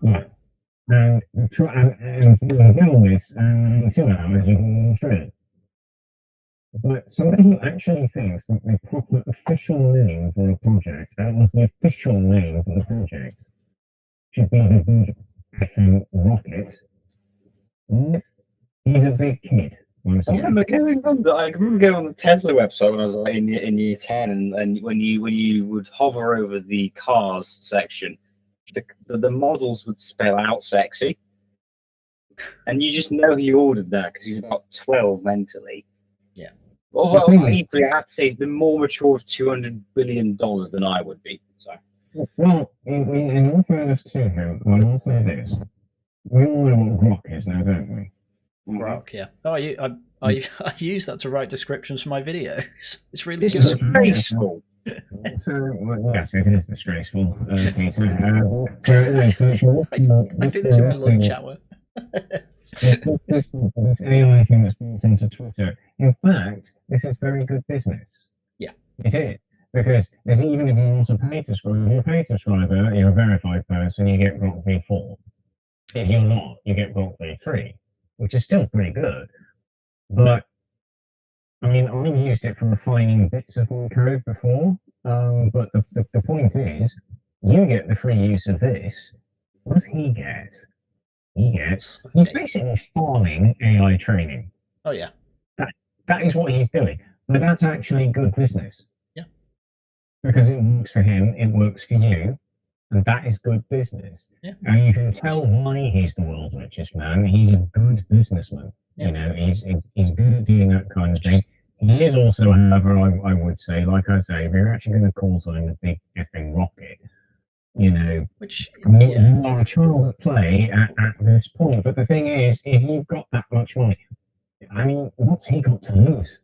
And you can film this, and in 2 hours you can show it. But somebody who actually thinks that the proper official name for a project, that was the official name for the project, should be the effing rocket. He's a big kid. I remember going on the Tesla website when I was like in year 10, and when you would hover over the cars section, the models would spell out sexy, and you just know he ordered that because he's about 12 mentally. Yeah. Although equally, I have to say he's been more mature with $200 billion than I would be. So. Well, in all fairness to him, I will say this: we all know what grok is now, don't we? Grok, yeah. Oh, I use that to write descriptions for my videos. It's really disgraceful. So, yes, it is disgraceful, Peter. I do this in my lunch hour. This AI thing that's built into Twitter. In fact, this is very good business. Yeah. It is. Because even if you're not a paid subscriber, if you're a paid subscriber, you're a verified person, you get Grok V4. If you're not, you get Grok V3, which is still pretty good. But, I mean, I've used it for refining bits of my code before, but the point is, you get the free use of this. What does he get? he gets. He's basically farming AI training. Oh yeah. That is what he's doing. But that's actually good business. Yeah. Because it works for him, it works for you, and that is good business. Yeah. And you can tell why he's the world's richest man. He's a good businessman. Yeah. You know, he's good at doing that kind of thing. He is also, however, I would say, like I say, if you're actually going to call something a big effing rocket, you know, Which you are a child at play at this point. But the thing is, if you've got that much money, I mean, what's he got to lose?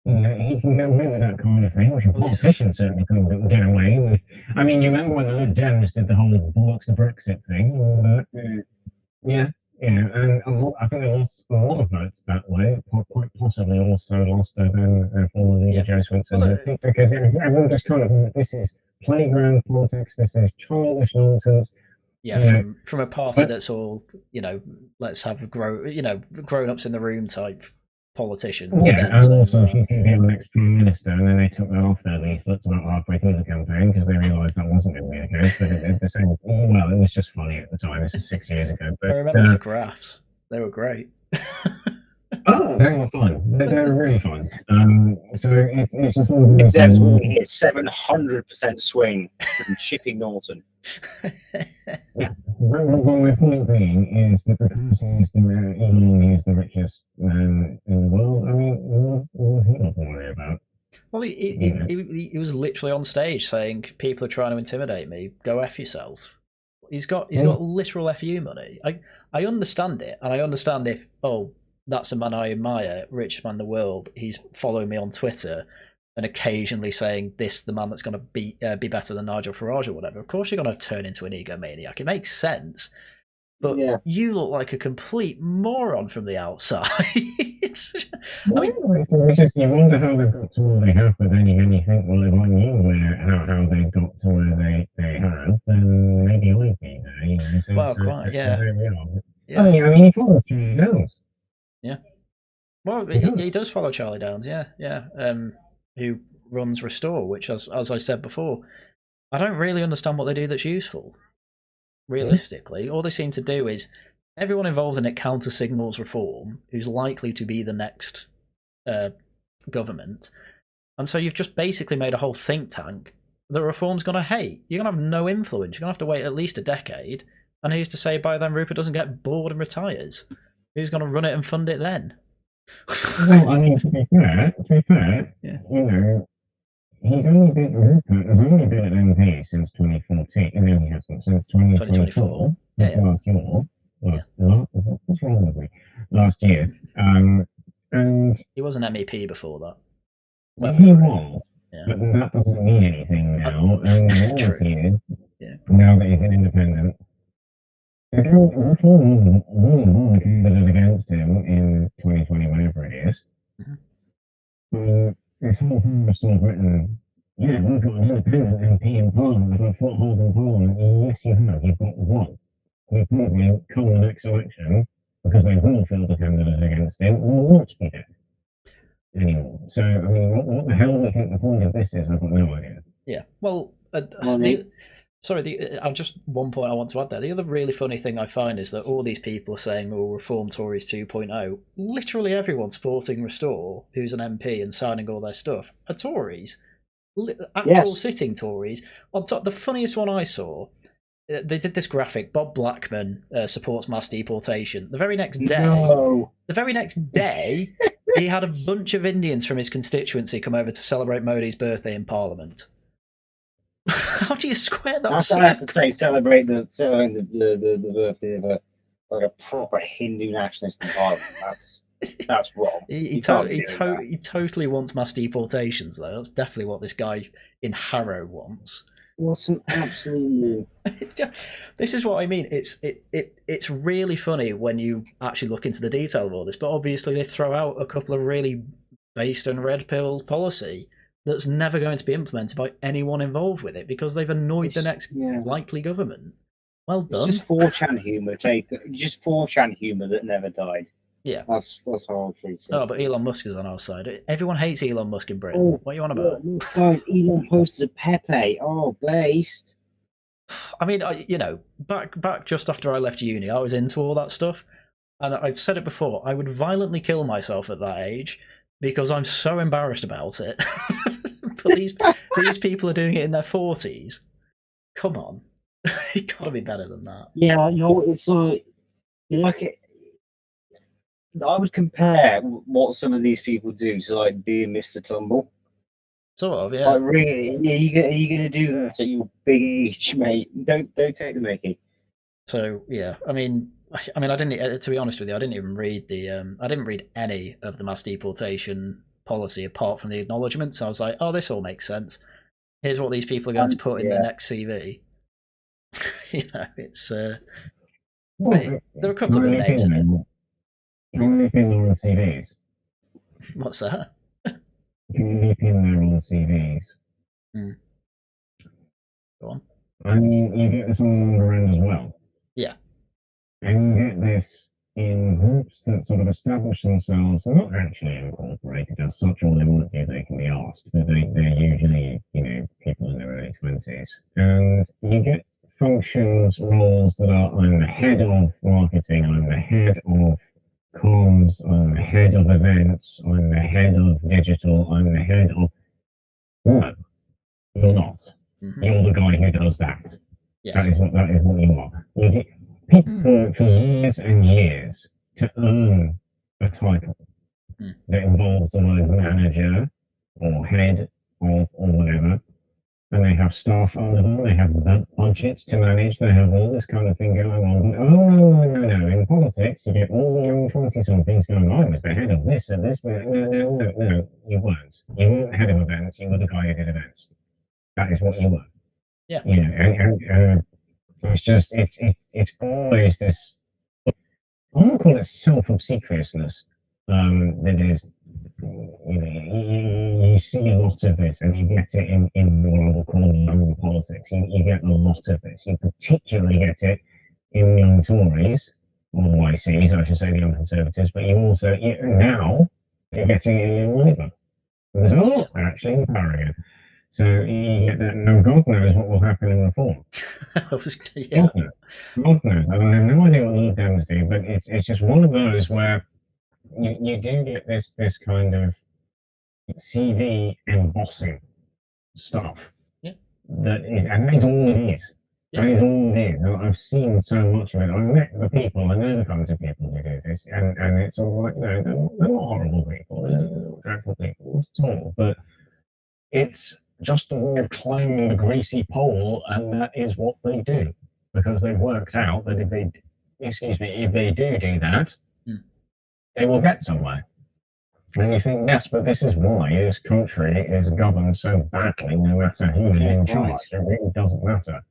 You know, he can get away with that kind of thing, which a politician certainly couldn't get away with. I mean, you remember when the Lib Dems did the whole bollocks to Brexit thing? Yeah, and I think they lost a lot of votes that way. Quite possibly also lost their former leader Joe Swinson. I think because everyone just kind of, this is playground politics. This is childish nonsense. Yeah, from a party that's all, you know, let's have grown-ups in the room type politicians. Yeah, and also she could be the next prime minister, and then they took that off their leaflets about halfway through the campaign because they realised that wasn't going to be the case. But at the same, well, it was just funny at the time. This is 6 years ago. But I remember the graphs; they were great. Oh, they were fun. They were really fun. So it's just one of those Dev's winning hit 700% swing from Chipping Norton. Yeah. Well, my point being is that because Elon is the richest man in the world, I mean, what's he got to worry about? Well, he was literally on stage saying, "People are trying to intimidate me. Go F yourself." He's got literal FU money. I understand it, and I understand if that's a man I admire, richest man in the world. He's following me on Twitter and occasionally saying this, the man that's going to be better than Nigel Farage or whatever. Of course, you're going to turn into an egomaniac. It makes sense, but you look like a complete moron from the outside. I mean, it's just, you wonder how they've got to where they have, but then you think, well, if I knew how they got to where they have, then maybe I'd be there. You know, there we are. Yeah. I mean, he follows Charlie Downs. Yeah. Well, he does follow Charlie Downs. Yeah. Who runs Restore, which, as I said before, I don't really understand what they do that's useful. Realistically, all they seem to do is everyone involved in it counter signals reform, who's likely to be the next government, and so you've just basically made a whole think tank that reform's going to hate. You're going to have no influence. You're going to have to wait at least a decade, and who's to say by then Rupert doesn't get bored and retires? Who's going to run it and fund it then? Well, I mean, to be fair, yeah. You know, Rupert has only been an MP since 2014, and then he hasn't since 2024. Since last year. What's wrong with me? Last year, and he was an MEP before that. Well, he was, but that doesn't mean anything now. And now that he's an independent. Reform really candidate against him in 2020, whenever it is. This whole thing was sort of written, we've got an independent MP in Parliament, we've got a foothold in Parliament. Yes, you have. You've got one. Who probably come the next election, because they will field a candidate against him, will not be there anymore. So, I mean, what the hell do you think the point of this is? I've got no idea. Yeah, well, just one point I want to add there. The other really funny thing I find is that all these people are saying, Reform Tories 2.0. Literally everyone supporting Restore, who's an MP and signing all their stuff, are Tories. Actual sitting Tories. On top, the funniest one I saw, they did this graphic, Bob Blackman supports mass deportation. The very next day, he had a bunch of Indians from his constituency come over to celebrate Modi's birthday in Parliament. How do you square that? I have to say, celebrate the birthday of a proper Hindu nationalist in Parliament. That's wrong. He totally wants mass deportations, though. That's definitely what this guy in Harrow wants. Wasn't absolutely. This is what I mean. It's really funny when you actually look into the detail of all this. But obviously, they throw out a couple of really based on red pill policy that's never going to be implemented by anyone involved with it because they've annoyed the next likely government. Well done. It's just 4chan humour, just 4chan humour that never died. Yeah, that's how I'll treat it. Oh, but Elon Musk is on our side. Everyone hates Elon Musk in Britain. What are you on about? Guys, Elon posted a Pepe. Oh, based. I mean, back just after I left uni, I was into all that stuff, and I've said it before. I would violently kill myself at that age because I'm so embarrassed about it. But these people are doing it in their 40s. Come on, you gotta be better than that. Yeah, it's like I would compare what some of these people do to like being Mr. Tumble. Sort of, yeah. Like, really, are you gonna do that at your big age, mate? Don't take the mickey. So yeah, I mean, I didn't. To be honest with you, I didn't even read I didn't read any of the mass deportation policy apart from the acknowledgements. I was like, oh, this all makes sense. Here's what these people are going to put in their next CV. It's there are a couple of good names in it. Can we leap in there on CVs? What's that? Can we leap in there on CVs? Go on. I mean, you get this on around as well. Yeah. And you get this in groups that sort of establish themselves. They're not actually incorporated as such, or they might be if they can be asked, but they're usually, people in their early 20s. And you get functions, roles that are, I'm the head of marketing, I'm the head of comms, I'm the head of events, I'm the head of digital, I'm the head of... No, you're not. Mm-hmm. You're the guy who does that. Yes. That is what you are. People work for years and years to earn a title that involves the word manager or head of or whatever, and they have staff under them, they have budgets to manage, they have all this kind of thing going on. But, no, in politics you get all the young 20-somethings going, I was the head of this and this, but no, you weren't. You weren't head of events, you were the guy who did events. That is what you were. Yeah. And it's just, it's always this, I won't call it self-obsequiousness, that is, you see a lot of this, and you get it in what I will call young politics. You get a lot of this. You particularly get it in young Tories, or YCs, I should say, the young Conservatives, but you also, now, you're getting it in young Labour. Because, they're actually in power again. So you get that, no, God knows what will happen in reform. God knows. I have no idea what the Lib Dems do, but it's just one of those where you do get this kind of CV embossing stuff. Yeah. That is all it is. Yeah. That is all it is. I've seen so much of it. I've met the people, I know the kinds of people who do this, and it's all like, they're not horrible people, they're not dreadful people at all, but it's just a way of climbing the greasy pole, and that is what they do, because they've worked out that if they do that, they will get somewhere. And you think, yes, but this is why this country is governed so badly, no matter who is in charge. It really doesn't matter.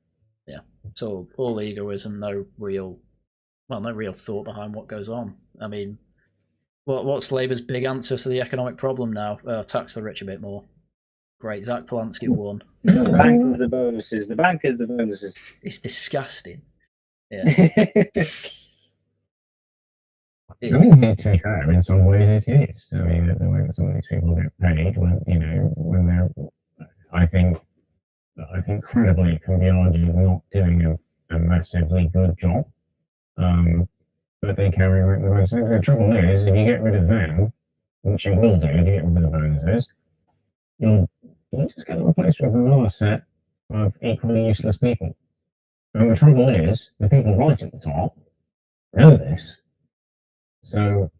Yeah. So all egoism, no real thought behind what goes on. I mean, what's Labour's big answer to the economic problem now? Tax the rich a bit more. Great, Zach Polanski won. The bank is the bonuses. The bank is the bonuses. It's disgusting. Yeah. I mean, to be fair, in some ways it is. I mean, the way that some of these people get paid, when they're, I think credibly, it can be argued not doing a massively good job. But they carry around the bonuses. The trouble is, if you get rid of them, which you will do if you get rid of the bonuses, you'll just get replaced with another set of equally useless people. And the trouble is, the people right at the top know this. So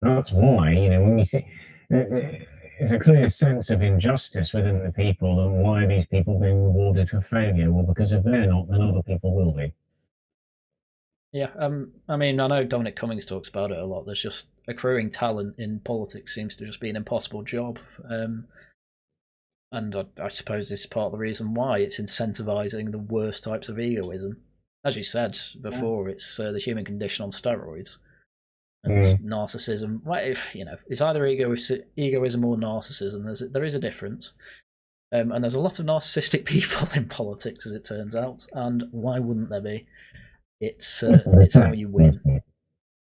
that's why, when we see, there's a clear sense of injustice within the people, and why are these people being rewarded for failure? Well, because if they're not, then other people will be. Yeah, I mean, I know Dominic Cummings talks about it a lot. There's just accruing talent in politics seems to just be an impossible job. And I suppose this is part of the reason why it's incentivizing the worst types of egoism. As you said before, it's the human condition on steroids. And narcissism. Well, it's either egoism or narcissism. There is a difference. And there's a lot of narcissistic people in politics, as it turns out. And why wouldn't there be? It's how you win.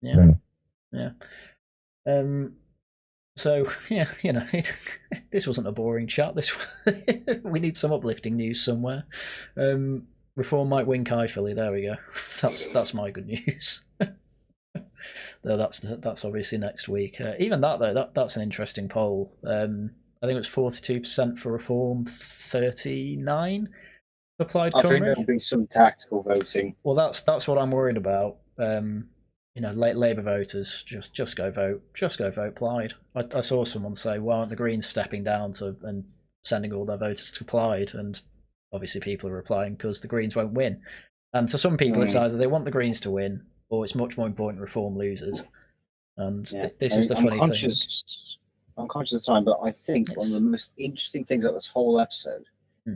Yeah. So yeah, this wasn't a boring chat. We need some uplifting news somewhere. Reform might win Caerphilly. There we go. That's my good news. Though that's obviously next week. Even that though, that's an interesting poll. I think it was 42% for Reform, 39 for Plaid I think Cymru. there'll be some tactical voting. Well, that's what I'm worried about. Labour voters just go vote, Plaid. I saw someone say, "Why aren't the Greens stepping down and sending all their voters to Plaid?" And obviously, people are replying because the Greens won't win. And to some people, it's either they want the Greens to win, or it's much more important Reform loses. And this is the funny thing. I'm conscious of time, but I think one of the most interesting things about this whole episode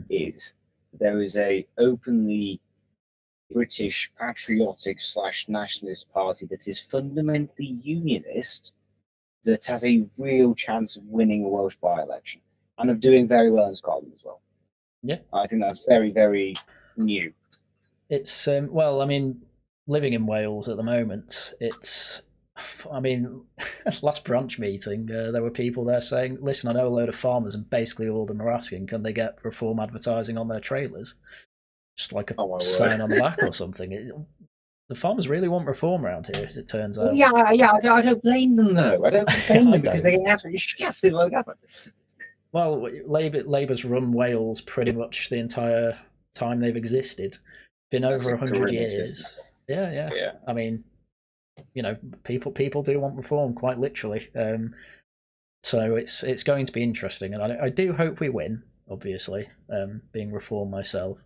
is there is a openly British patriotic / nationalist party that is fundamentally unionist that has a real chance of winning a Welsh by-election and of doing very well in Scotland as well. Yeah, I think that's very, very new. It's well, I mean, living in Wales at the moment, last branch meeting, there were people there saying, "Listen, I know a load of farmers, and basically all of them are asking, can they get Reform advertising on their trailers?" Just like a sign on the back or something. The farmers really want Reform around here, as it turns out. Yeah, I don't blame them though. I don't blame them because they get absolutely shafted by the government. Well, Labour's run Wales pretty much the entire time they've existed. Been over 100 years. Yeah. I mean, people do want Reform quite literally. So it's going to be interesting, and I do hope we win. Obviously, being Reform myself.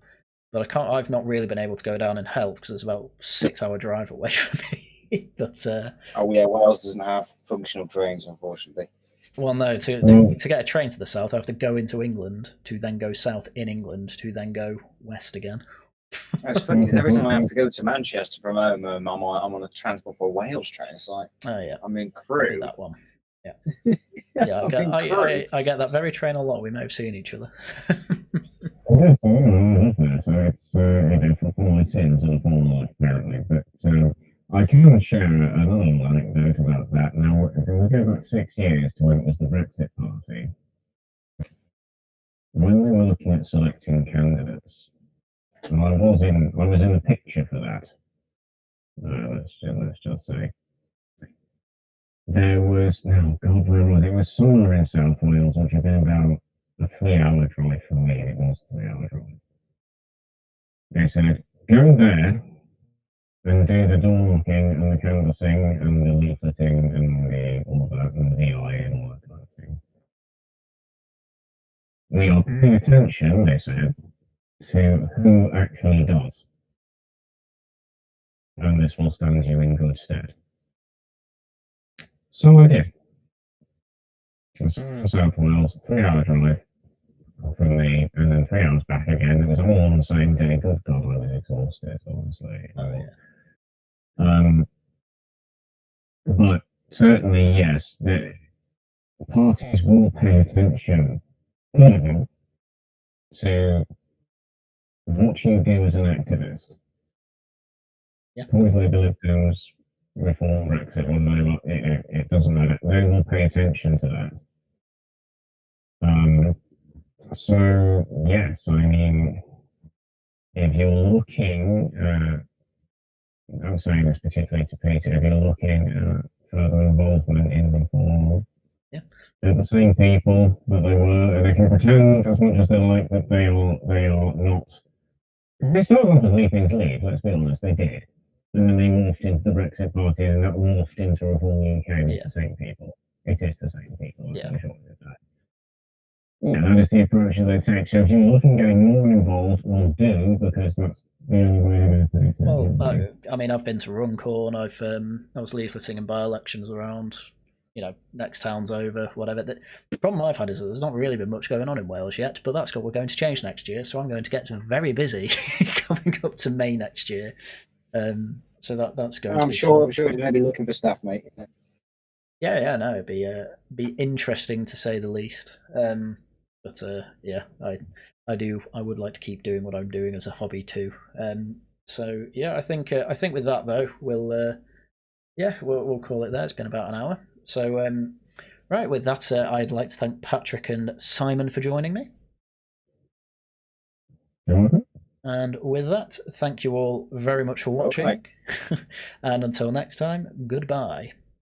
But I've not really been able to go down and help because it's about a 6-hour drive away from me. But Wales doesn't have functional trains, unfortunately. Well, no. To get a train to the south, I have to go into England to then go south in England to then go west again. It's funny because every time I have to go to Manchester from home, I'm on a Transport for Wales train. It's like, oh yeah, I'm in Crewe. That one. Yeah, yeah. I get that very train a lot. We may have seen each other. Yes, I love that. So it's for all my sins and for life, apparently. But I can share another anecdote about that. Now, if we go back 6 years to when it was the Brexit Party, when they were looking at selecting candidates, and I was in the picture for that. Let's just say there was where was it? It was somewhere in South Wales, which had been about a 3-hour drive from me. It was a 3-hour drive. They said, go there and do the door knocking and the canvassing and the leafleting and all that and the VI and all that kind of thing. We are paying attention, they said, to who actually does. And this will stand you in good stead. So I did. From South Wales, 3-hour drive from me, and then 3 hours back again. It was all on the same day. Good God, I was exhausted, honestly. Oh, yeah. But certainly, yes, the parties will pay attention to what you do as an activist. Yeah. With Labour, Liberals, Reform, Brexit, or it doesn't matter. They will pay attention to that. So, yes, I mean, if you're looking I'm saying this particularly to Peter, if you're looking at further involvement in Reform, they're the same people that they were, and they can pretend as much as they like that they are not. They started off as Leaping's Lead, let's be honest, they did. And then they morphed into the Brexit Party, and that morphed into Reform UK, and it's the same people. It is the same people, I'm sure of that. That is the approach that they take. So if you're looking at getting more involved, well, do, because that's the only way to do it. Well, I mean, I've been to Runcorn. I was leafleting in by-elections around, next town's over, whatever. The problem I've had is that there's not really been much going on in Wales yet, but that's what we're going to change next year. So I'm going to get very busy coming up to May next year. So that's going. I'm sure you're going to be looking for staff, mate. Yeah, no, it'd be interesting to say the least. But I would like to keep doing what I'm doing as a hobby too. So yeah, I think with that though, we'll call it there. It's been about an hour. So right, with that, I'd like to thank Patrick and Simon for joining me. You're welcome. And with that, thank you all very much for watching. Okay. And until next time, goodbye.